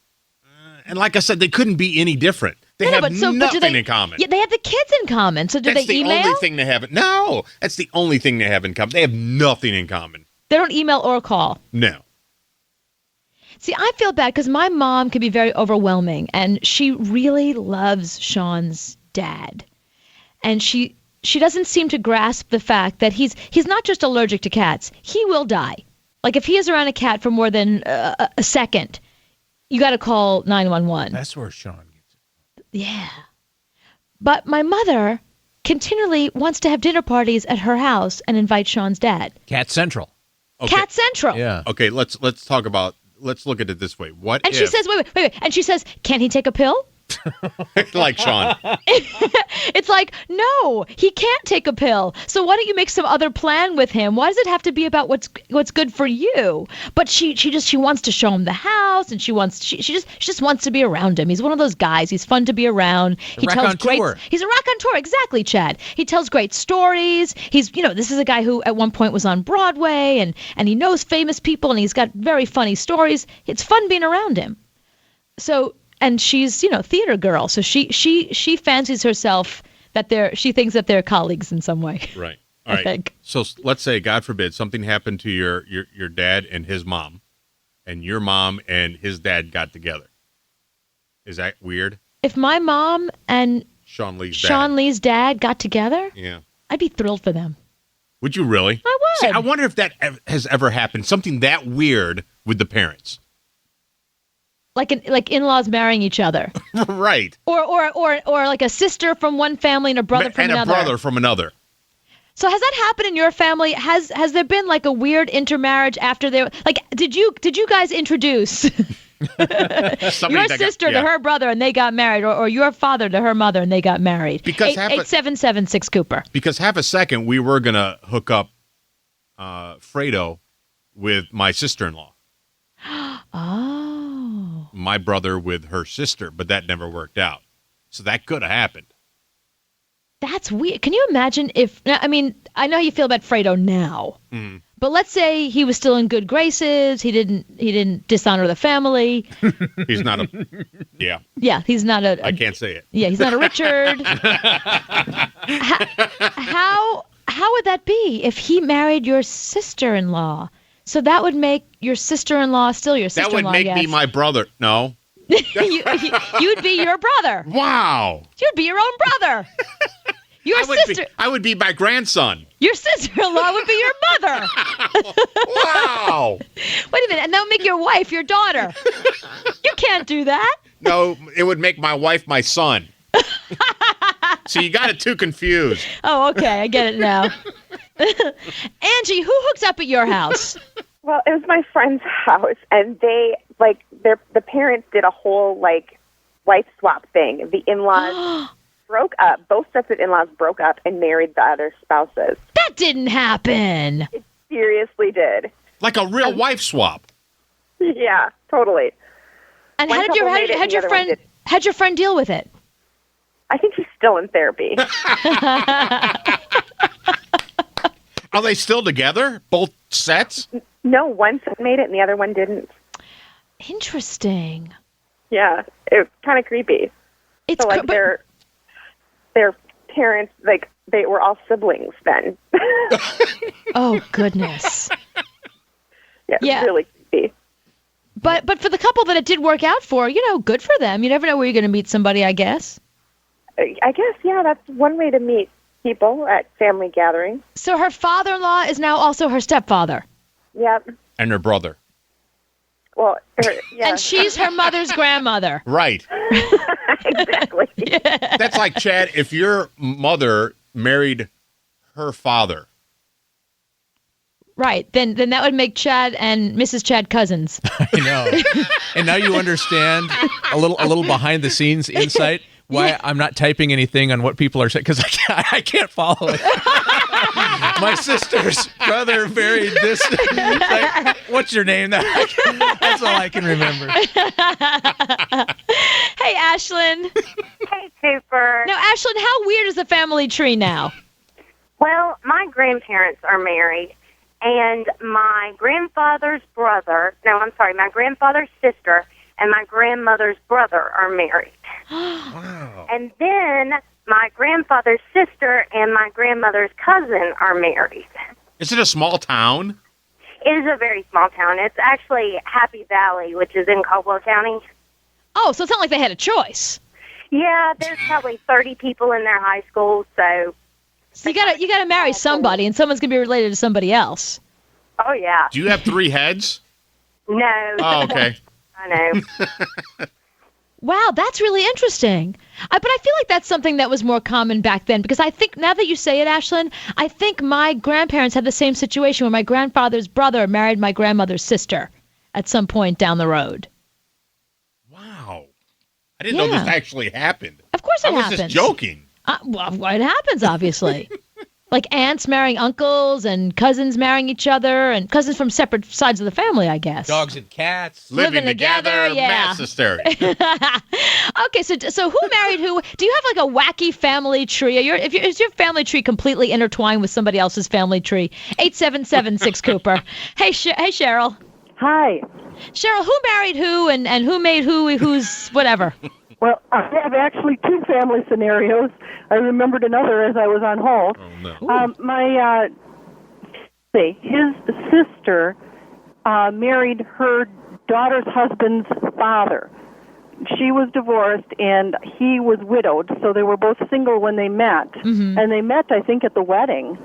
and like I said, they couldn't be any different. They have nothing in common. Yeah, they have the kids in common. So do they email? That's the only thing they have. No, that's the only thing they have in common. They have nothing in common. They don't email or call. No. See, I feel bad because my mom can be very overwhelming, and she really loves Sean's dad. And she doesn't seem to grasp the fact that he's not just allergic to cats. He will die. Like, if he is around a cat for more than a second, you got to call 911. That's where Sean gets it. Yeah. But my mother continually wants to have dinner parties at her house and invite Sean's dad. Cat Central. Okay. Cat Central. Yeah. Okay, let's look at it this way. She says, wait. And she says, can he take a pill? Like Sean. It's like, no, he can't take a pill. So why don't you make some other plan with him? Why does it have to be about what's good for you? But she wants to show him the house, and she just wants to be around him. He's one of those guys. He's fun to be around. He's a raconteur, exactly, Chad. He tells great stories. This is a guy who at one point was on Broadway, and he knows famous people, and he's got very funny stories. It's fun being around him. So. And she's, theater girl, so she fancies herself she thinks that they're colleagues in some way. Right. All right. I think. So let's say, God forbid, something happened to your dad and his mom, and your mom and his dad got together. Is that weird? If my mom and Sean Lee's dad got together, yeah, I'd be thrilled for them. Would you really? I would. See, I wonder if that has ever happened. Something that weird with the parents. Like in-laws marrying each other, right? Or like a sister from one family and a brother from another. And a brother from another. So has that happened in your family? Has there been like a weird intermarriage after they did you guys introduce your sister to her brother and they got married, or your father to her mother and they got married? Because 8776 Cooper. Because half a second we were gonna hook up Fredo with my sister-in-law. Oh. My brother with her sister, but that never worked out. So that could have happened. That's weird. Can you imagine if, I mean, I know how you feel about Fredo now, but let's say he was still in good graces. He didn't dishonor the family. He's not a, yeah. Yeah, he's not a. I can't say it. Yeah, he's not a Richard. How would that be if he married your sister-in-law? So that would make your sister-in-law still your sister-in-law. That would make me my brother. No. You'd be your brother. Wow. You'd be your own brother. Your sister. I would be my grandson. Your sister-in-law would be your mother. Wow. Wait a minute, and that would make your wife your daughter. You can't do that. No, it would make my wife my son. So you got it too confused. Oh, okay, I get it now. Angie, who hooked up at your house? Well, it was my friend's house, and they, the parents did a whole, wife swap thing. The in-laws broke up. Both sets of in-laws broke up and married the other spouses. That didn't happen. It seriously did. Like a real wife swap. Yeah, totally. And how'd your friend deal with it? I think she's still in therapy. Are they still together? Both sets? No, one set made it and the other one didn't. Interesting. Yeah, it's kind of creepy. It's so, their parents, they were all siblings then. Oh, goodness. Yeah, it's really creepy. But for the couple that it did work out for, good for them. You never know where you're going to meet somebody, I guess. I guess, yeah, that's one way to meet people at family gatherings. So her father-in-law is now also her stepfather. Yep. And her brother. Well, yeah. And she's her mother's grandmother. Right. Exactly. Yeah. That's like, Chad, if your mother married her father. Right. Then that would make Chad and Mrs. Chad cousins. I know. And now you understand a little behind the scenes insight why I'm not typing anything on what people are saying, because I can't follow it. My sister's brother married this. What's your name? That's all I can remember. Hey, Ashlyn. Hey, Cooper. Now, Ashlyn, how weird is the family tree now? Well, my grandparents are married, and my grandfather's sister and my grandmother's brother are married. Wow. And then my grandfather's sister and my grandmother's cousin are married. Is it a small town? It is a very small town. It's actually Happy Valley, which is in Caldwell County. Oh, so it's not like they had a choice. Yeah, there's probably 30 people in their high school, so you gotta marry somebody, and someone's gonna be related to somebody else. Oh yeah. Do you have 3 heads? No. Oh, okay. I know. Wow, that's really interesting. But I feel like that's something that was more common back then, because I think, now that you say it, Ashlyn, I think my grandparents had the same situation where my grandfather's brother married my grandmother's sister at some point down the road. Wow. I didn't know Yeah. this actually happened. Of course it I was happens. just joking. Well, it happens, obviously. Like aunts marrying uncles and cousins marrying each other and cousins from separate sides of the family, I guess. Dogs and cats. Living together, yeah. Mass hysteria. Okay, so who married who? Do you have like a wacky family tree? Is your family tree completely intertwined with somebody else's family tree? 877-6 Cooper. Hey, Cheryl. Hi. Cheryl, who married who and who made who's whatever? Well, I have actually two family scenarios. I remembered another as I was on hold. Oh, no. His sister married her daughter's husband's father. She was divorced, and he was widowed, so they were both single when they met. Mm-hmm. And they met, I think, at the wedding.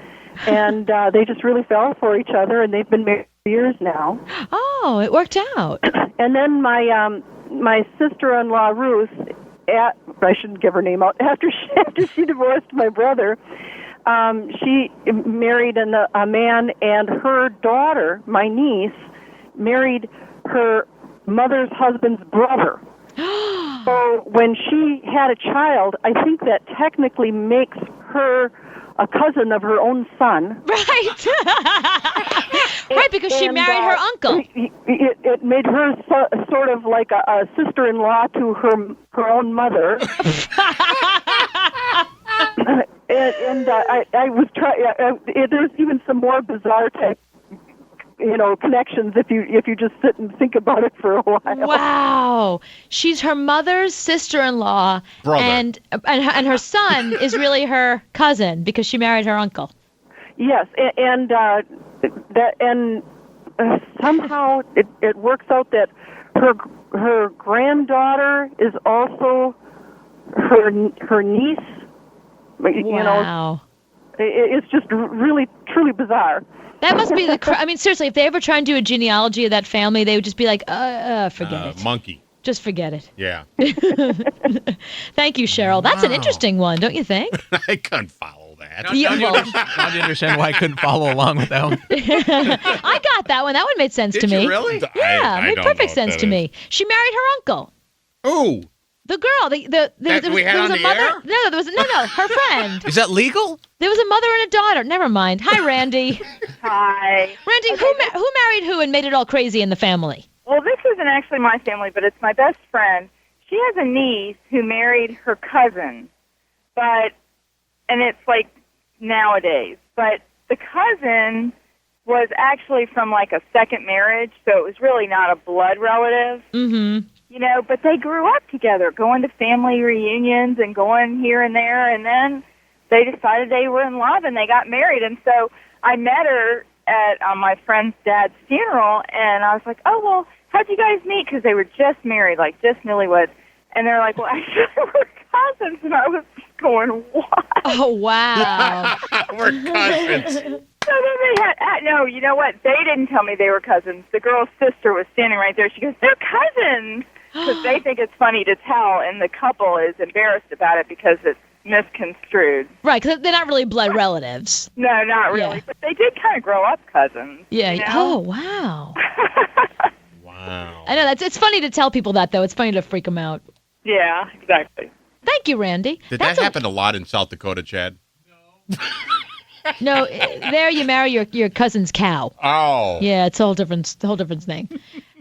And they just really fell for each other, and they've been married for years now. Oh, it worked out. And then my sister-in-law Ruth, I shouldn't give her name out. After she divorced my brother, she married a man, and her daughter, my niece, married her mother's husband's brother. So when she had a child, I think that technically makes her a cousin of her own son. Right. Right, because she married her uncle. It made her sort of like a sister-in-law to her own mother. and I was trying. There's even some more bizarre type, connections if you just sit and think about it for a while. Wow, she's her mother's sister-in-law, Brother. and her son is really her cousin because she married her uncle. Yes, and somehow it works out that her granddaughter is also her niece. Wow. It's just really truly bizarre. That must be I mean, seriously, if they ever try and do a genealogy of that family, they would just be like, forget it. Monkey. Just forget it. Yeah. Thank you, Cheryl. That's an interesting one, don't you think? I couldn't follow that. Now do you understand why I couldn't follow along with that one? I got that one. That one made sense to me. Did you really? Yeah, I made don't perfect know sense what to that me. She married her uncle. Oh. The girl, That we had there was on a the mother. air? No, there was her friend. Is that legal? There was a mother and a daughter. Never mind. Hi, Randy. Hi. Randy, who married who and made it all crazy in the family? Well, this isn't actually my family, but it's my best friend. She has a niece who married her cousin, and it's like nowadays. But the cousin was actually from like a second marriage, so it was really not a blood relative. Mm-hmm. But they grew up together, going to family reunions and going here and there, and then they decided they were in love and they got married. And so I met her at my friend's dad's funeral, and I was like, oh, well, how'd you guys meet? Because they were just married, like just newlyweds. And they're like, well, actually, we're cousins. And I was going, what? Oh, wow. We're cousins. So then they had, no, you know what? They didn't tell me they were cousins. The girl's sister was standing right there. She goes, they're cousins. Because they think it's funny to tell, and the couple is embarrassed about it because it's misconstrued. Right, because they're not really blood relatives. No, not really. Yeah. But they did kind of grow up cousins. Yeah. You know? Oh, wow. Wow. I know it's funny to tell people that, though. It's funny to freak them out. Yeah, exactly. Thank you, Randy. Did that happen a lot in South Dakota, Chad? No, there you marry your cousin's cow. Oh. Yeah, it's a whole different thing.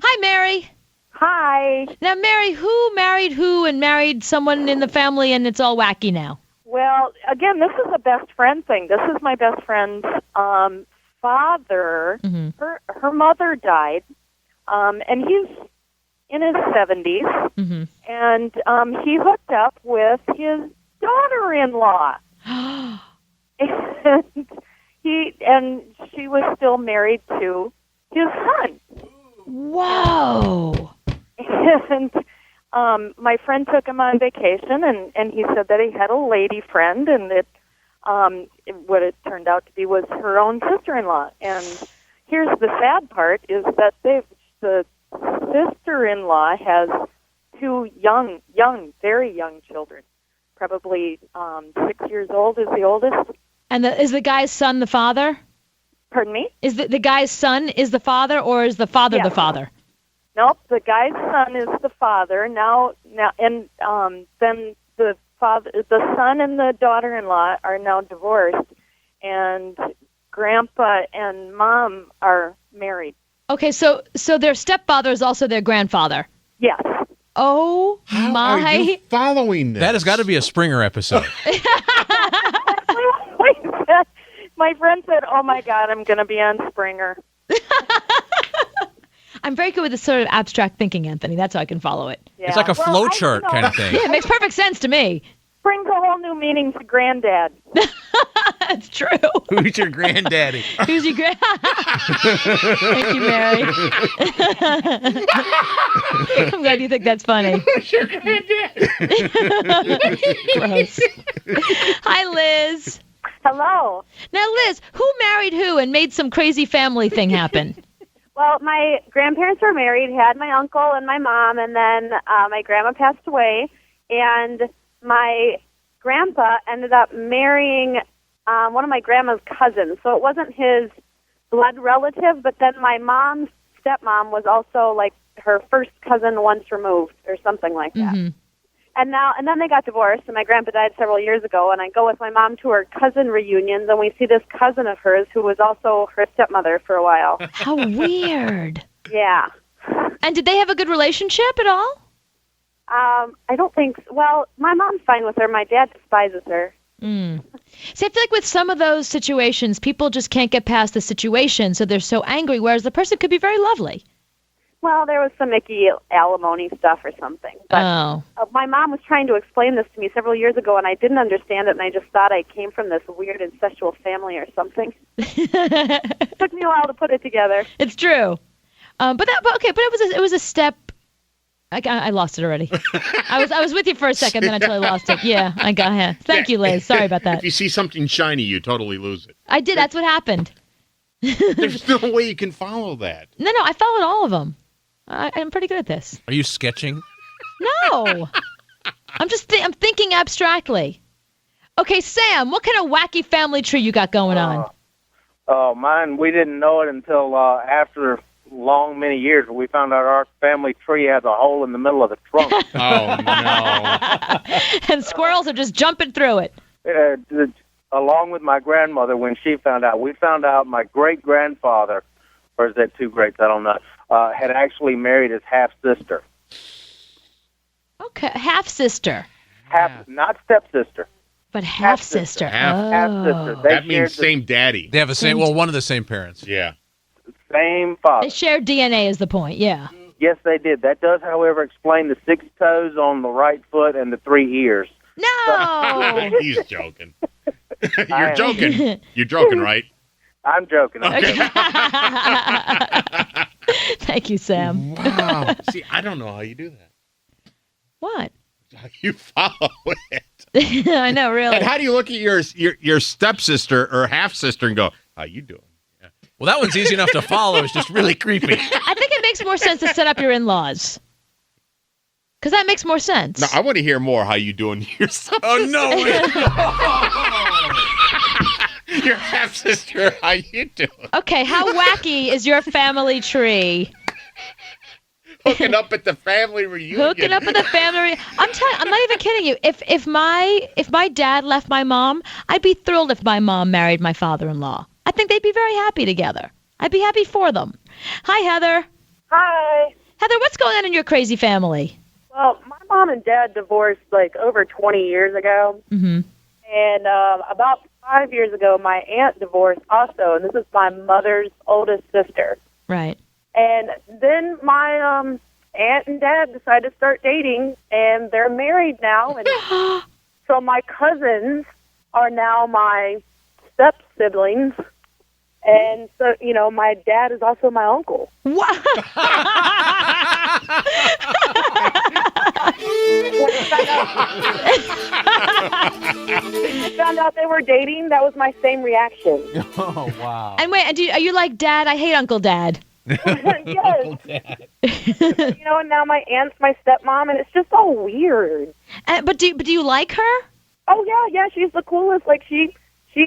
Hi, Mary. Hi. Now, Mary, who married who and married someone in the family, and it's all wacky now? Well, again, this is a best friend thing. This is my best friend's father. Mm-hmm. Her mother died, and he's in his 70s, Mm-hmm. and he hooked up with his daughter-in-law. and she was still married to his son. Whoa. And my friend took him on vacation, and he said that he had a lady friend, and that what it turned out to be was her own sister-in-law. And here's the sad part, is that the sister-in-law has two young, very young children. Probably 6 years old is the oldest. And is the guy's son the father? Pardon me? Is the guy's son is the father, or is the father Yes. the father? Nope, the guy's son is the father now, and then the son and the daughter-in-law are now divorced, and Grandpa and Mom are married. Okay, so their stepfather is also their grandfather. Yes. Oh my! Are you following this? That has got to be a Springer episode. My friend said, "Oh my God, I'm going to be on Springer." I'm very good with this sort of abstract thinking, Anthony. That's how I can follow it. Yeah. It's like a flow chart kind of thing. Yeah, it makes perfect sense to me. Brings a whole new meaning to granddad. That's true. Who's your granddaddy? Who's your grand? Thank you, Mary. I'm glad you think that's funny. Who's your granddad? Gross. Hi, Liz. Hello. Now, Liz, who married who and made some crazy family thing happen? Well, my grandparents were married, had my uncle and my mom, and then my grandma passed away, and my grandpa ended up marrying one of my grandma's cousins. So it wasn't his blood relative, but then my mom's stepmom was also like her first cousin once removed or something like that. Mm-hmm. And then they got divorced, and my grandpa died several years ago, and I go with my mom to her cousin reunions, and we see this cousin of hers who was also her stepmother for a while. How weird. Yeah. And did they have a good relationship at all? I don't think so. Well, my mom's fine with her. My dad despises her. Mm. See, I feel like with some of those situations, people just can't get past the situation, so they're so angry, whereas the person could be very lovely. Well, there was some icky alimony stuff or something. But my mom was trying to explain this to me several years ago, and I didn't understand it, and I just thought I came from this weird incestual family or something. It took me a while to put it together. It's true. But it was a step. I lost it already. I was with you for a second, then I totally lost it. Yeah, I got it. Thank you, Liz. Sorry about that. If you see something shiny, you totally lose it. I did. That's what happened. There's no way you can follow that. No, I followed all of them. I'm pretty good at this. Are you sketching? No. I'm thinking abstractly. Okay, Sam, what kind of wacky family tree you got going on? Mine, we didn't know it until after many years. We found out our family tree has a hole in the middle of the trunk. Oh, no. And squirrels are just jumping through it. Along with my grandmother, when she found out, we found out my great-grandfather, or is that two greats? I don't know, had actually married his half-sister. Okay, half-sister. Not stepsister. But half-sister. Half-sister. That means same daddy. They have one of the same parents. Yeah. Same father. They share DNA is the point, yeah. Yes, they did. That does, however, explain the 6 toes on the right foot and the 3 ears. No! He's joking. You're joking. You're joking, right? I'm joking. Okay. Thank you, Sam. Wow. See, I don't know how you do that. What? How you follow it. I know, really. And how do you look at your stepsister or half-sister and go, how you doing? Yeah. Well, that one's easy enough to follow. It's just really creepy. I think it makes more sense to set up your in-laws. Because that makes more sense. No, I want to hear more how you doing your stepsister. Oh, no way. Your half-sister, how you doing? Okay, how wacky is your family tree? Hooking up at the family reunion. Hooking up at the family. I'm not even kidding you. If my dad left my mom, I'd be thrilled if my mom married my father-in-law. I think they'd be very happy together. I'd be happy for them. Hi, Heather. Hi. Heather, what's going on in your crazy family? Well, my mom and dad divorced like over 20 years ago. Mm-hmm. And about 5 years ago, my aunt divorced also, and this is my mother's oldest sister. Right. And then my aunt and dad decided to start dating, and they're married now. And so my cousins are now my step-siblings. And so, my dad is also my uncle. What? When I found out they were dating, that was my same reaction. Oh, wow. And wait, are you like, Dad, I hate Uncle Dad? Yes. And now my aunt's my stepmom, and it's just all weird. But do you like her? Oh, yeah, she's the coolest. Like, she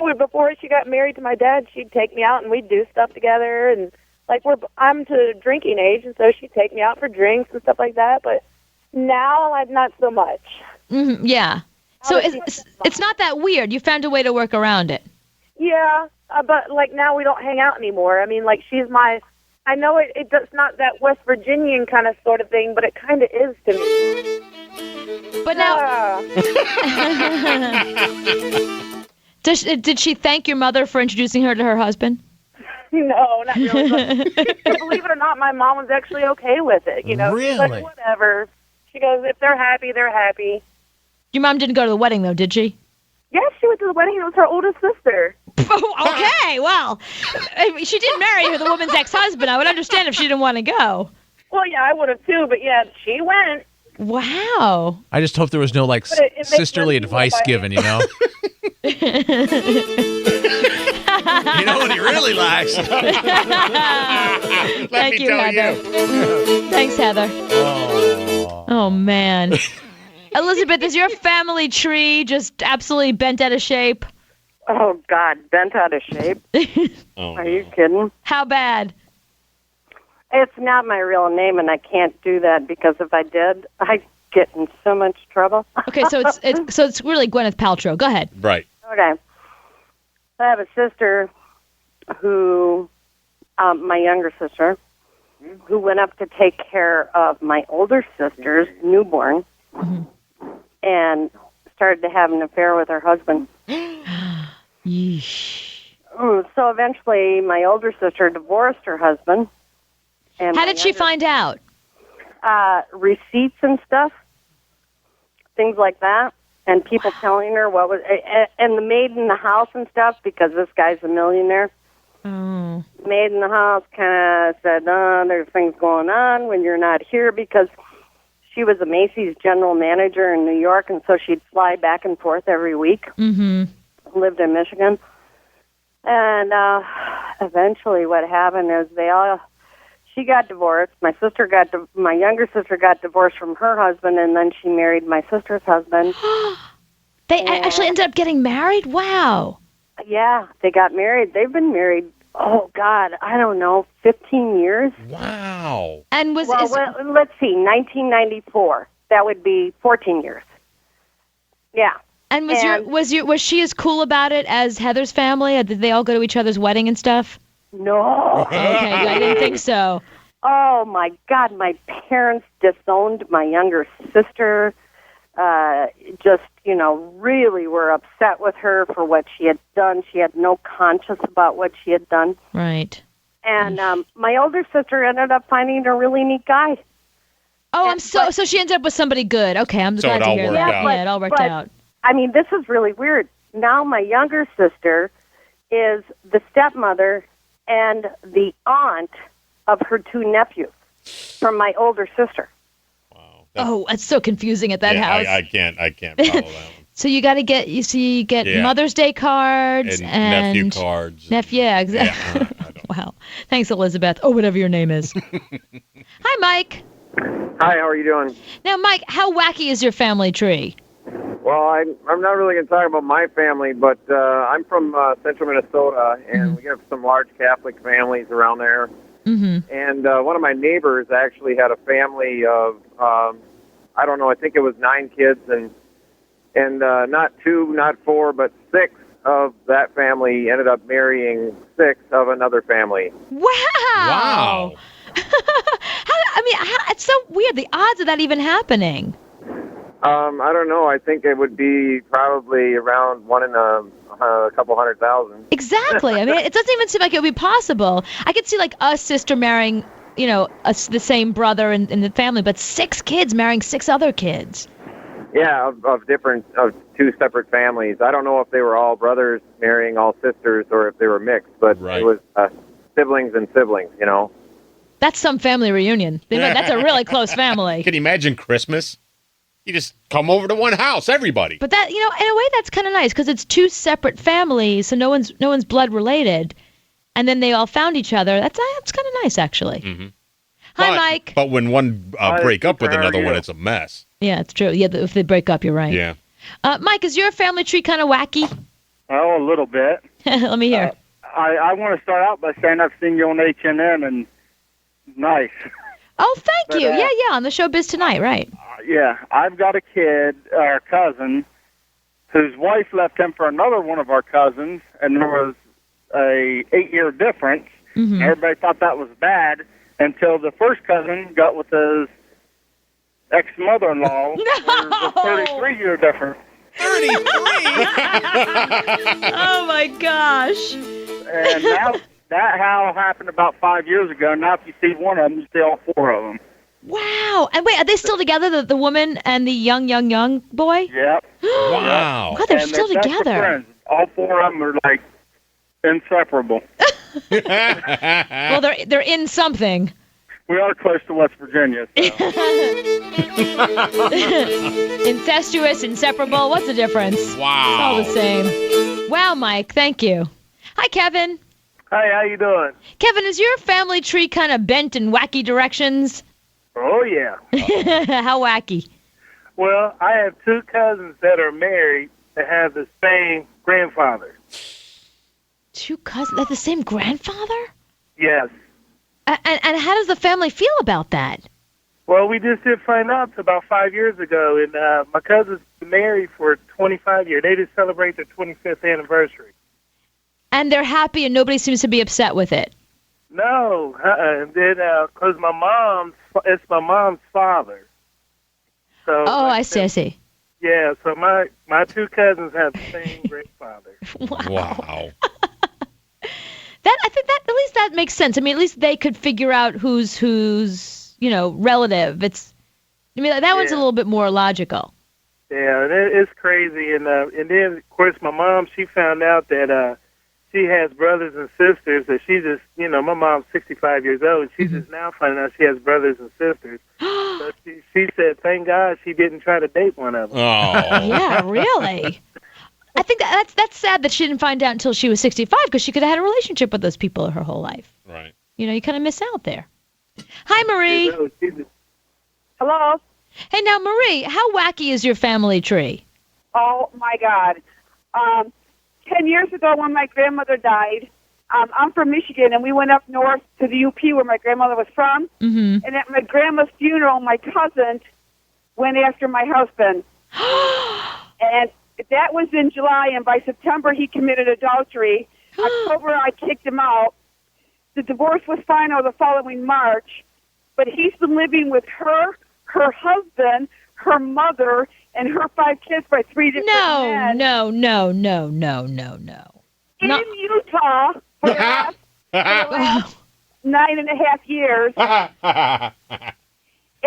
would, before she got married to my dad, she'd take me out and we'd do stuff together, and like I'm to drinking age, and so she'd take me out for drinks and stuff like that. But now, I'm not so much. Yeah. So it's not that weird. You found a way to work around it. Yeah, but like now we don't hang out anymore. I mean, like she's my. I know it's not that West Virginian kind of sort of thing, but it kind of is to me. But now, did she thank your mother for introducing her to her husband? No, not really. But believe it or not, my mom was actually okay with it. You know, Really? She's like, whatever. She goes, if they're happy, they're happy. Your mom didn't go to the wedding, though, did she? Yes, she went to the wedding. It was her oldest sister. Oh, okay, well, if she didn't marry her, the woman's ex-husband. I would understand if she didn't want to go. Well, yeah, I would have too, but yeah, she went. Wow. I just hope there was no like But it makes sisterly sense advice why- given, you know? You know what he really likes? Thank you, Heather. Thanks, Heather. Oh, man. Elizabeth, is your family tree just absolutely bent out of shape? Oh, God, bent out of shape. Are you kidding? How bad? It's not my real name, and I can't do that because if I did, I'd get in so much trouble. Okay, so it's really Gwyneth Paltrow. Go ahead. Right. Okay. I have a sister who, my younger sister, who went up to take care of my older sister's newborn and started to have an affair with her husband. Yeesh. So eventually my older sister divorced her husband. And How did she find out? Receipts and stuff, things like that, and people telling her what was, and the maid in the house and stuff, because this guy's a millionaire. Oh. Maid in the house kind of said, there's things going on when you're not here, because she was a Macy's general manager in New York, and so she'd fly back and forth every week. Lived in Michigan. And eventually what happened is she got divorced. My younger sister got divorced from her husband, and then she married my sister's husband. They actually ended up getting married? Wow. Yeah, they got married. They've been married, oh, God, I don't know, 15 years. Wow. And let's see, 1994. That would be 14 years. Yeah. And was she as cool about it as Heather's family? Did they all go to each other's wedding and stuff? No. Okay, I didn't think so. Oh, my God, my parents disowned my younger sister. Really were upset with her for what she had done. She had no conscience about what she had done. Right. And my older sister ended up finding a really neat guy. Oh, so she ended up with somebody good. Okay, I'm glad to hear that. Yeah, it all worked out. I mean, this is really weird. Now my younger sister is the stepmother and the aunt of her two nephews from my older sister. Oh, it's so confusing at that house. I can't follow that one. So you got to get Mother's Day cards and nephew cards. Yeah, exactly. Yeah, Wow. Thanks, Elizabeth. Oh, whatever your name is. Hi, Mike. Hi, how are you doing? Now, Mike, how wacky is your family tree? Well, I'm not really going to talk about my family, but I'm from central Minnesota, and we have some large Catholic families around there. And one of my neighbors actually had a family of, I don't know, I think it was 9 kids, and not 2, not 4, but 6 of that family ended up marrying 6 of another family. Wow. It's so weird, the odds of that even happening. I don't know. I think it would be probably around 1 in a couple 100,000. Exactly. I mean, it doesn't even seem like it would be possible. I could see like a sister marrying, the same brother in the family, but 6 kids marrying 6 other kids. Yeah, of 2 separate families. I don't know if they were all brothers marrying all sisters or if they were mixed, but it was siblings and siblings, That's some family reunion. That's a really close family. Can you imagine Christmas? You just come over to one house, everybody. But that, in a way, that's kind of nice because it's 2 separate families, so no one's blood related, and then they all found each other. That's kind of nice, actually. Hi, Mike. But when one break up with another one, it's a mess. Yeah, it's true. Yeah, if they break up, you're right. Yeah. Mike, is your family tree kind of wacky? Oh, a little bit. Let me hear. I want to start out by saying I've seen you on HNN, and nice. Oh, thank But, you. Yeah, on the show Biz Tonight, right. Yeah, I've got a kid, our cousin, whose wife left him for another one of our cousins, and there was a 8-year difference. Mm-hmm. Everybody thought that was bad until the first cousin got with his ex-mother-in-law. There's a 33-year difference. 33? Oh, my gosh. And now that how happened about 5 years ago. Now if you see one of them, you see all 4 of them. Wow. And wait, are they still together, the woman and the young boy? Yep. Wow. God, they're And still best of together. friends. All 4 of them are like inseparable. Well, they're in something. We are close to West Virginia. So. Incestuous, inseparable. What's the difference? Wow. It's all the same. Wow, Mike. Thank you. Hi, Kevin. Hey, how you doing? Kevin, is your family tree kind of bent in wacky directions? Oh, yeah. How wacky? Well, I have 2 cousins that are married that have the same grandfather. 2 cousins? That's the same grandfather? Yes. And how does the family feel about that? Well, we just did find out about 5 years ago, and my cousins been married for 25 years. They just celebrate their 25th anniversary. And they're happy and nobody seems to be upset with it. No, because it's my mom's father. So Oh, I see. Yeah, so my 2 cousins have the same grandfather. Wow. I think that at least that makes sense. I mean, at least they could figure out who's relative. That one's a little bit more logical. Yeah, it's crazy, and then of course my mom, she found out that she has brothers and sisters that she just, my mom's 65 years old, and she's just now finding out she has brothers and sisters. So she said, thank God she didn't try to date one of them. Oh. Yeah, really. I think that's sad that she didn't find out until she was 65 because she could have had a relationship with those people her whole life. Right. You kind of miss out there. Hi, Marie. Hello. Hey, now, Marie, how wacky is your family tree? Oh my God. 10 years ago, when my grandmother died, I'm from Michigan, and we went up north to the UP where my grandmother was from. Mm-hmm. And at my grandma's funeral, my cousin went after my husband. And that was in July, and by September, he committed adultery. October, I kicked him out. The divorce was final the following March, but he's been living with her husband, her mother, and her 5 kids by 3 different men. No. In Utah for the last 9.5 years.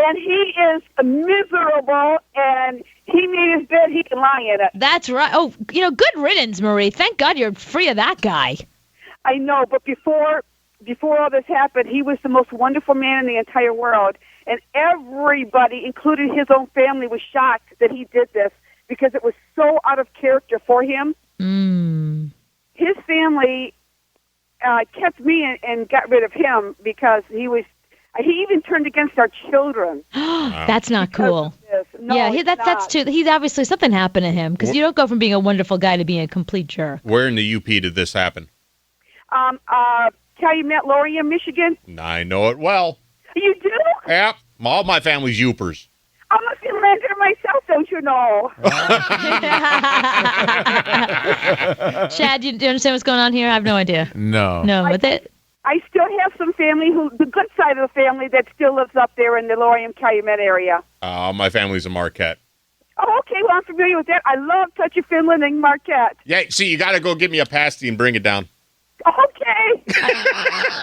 And he is miserable, and he made his bed, he can lie in it. That's right. Oh, good riddance, Marie. Thank God you're free of that guy. I know, but before all this happened, he was the most wonderful man in the entire world. And everybody, including his own family, was shocked that he did this because it was so out of character for him. Mm. His family kept me and got rid of him because he even turned against our children. That's not cool. No, yeah, that's too. He's obviously something happened to him because you don't go from being a wonderful guy to being a complete jerk. Where in the UP did this happen? Calumet, Laurium, Michigan. I know it well. You do? Yep. All my family's Upers. I'm a Finlander myself, don't you know? Chad, do you understand what's going on here? I have no idea. No. But I still have some family the good side of the family that still lives up there in the Laurium, Calumet area. My family's a Marquette. Oh, okay. Well, I'm familiar with that. I love Touchy Finland and Marquette. Yeah, see, you got to go get me a pasty and bring it down. Okay.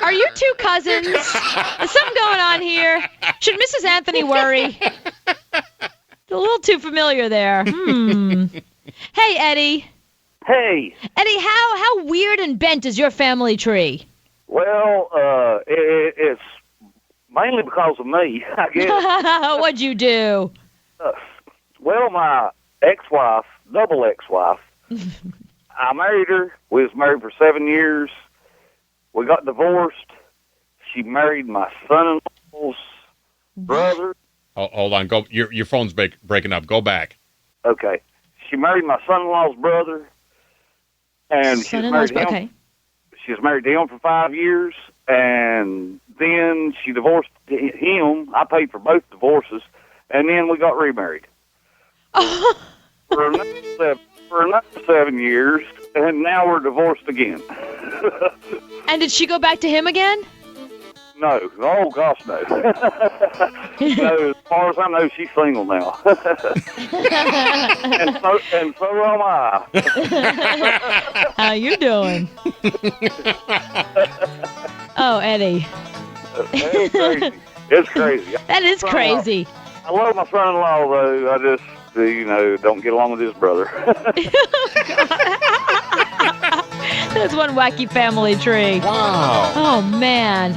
Are you 2 cousins? There's something going on here. Should Mrs. Anthony worry? A little too familiar there. Hey, Eddie. Hey. Eddie, how weird and bent is your family tree? Well, it's mainly because of me, I guess. What'd you do? Well, my ex-wife, double ex-wife, I married her. We was married for 7 years. We got divorced. She married my son-in-law's brother. Oh, hold on. Go. Your phone's breaking up. Go back. Okay. She married my son-in-law's brother, and she married him. Okay. she was married to him for 5 years, and then she divorced him. I paid for both divorces, and then we got remarried. for another 7 years, and now we're divorced again. And did she go back to him again? No. Oh, gosh, no. No, as far as I know, she's single now. and so am I. How you doing? Oh, Eddie. It's crazy. It's crazy. That is crazy. I love my son-in-law, though. I just, don't get along with his brother. There's one wacky family tree. Wow. Oh, man.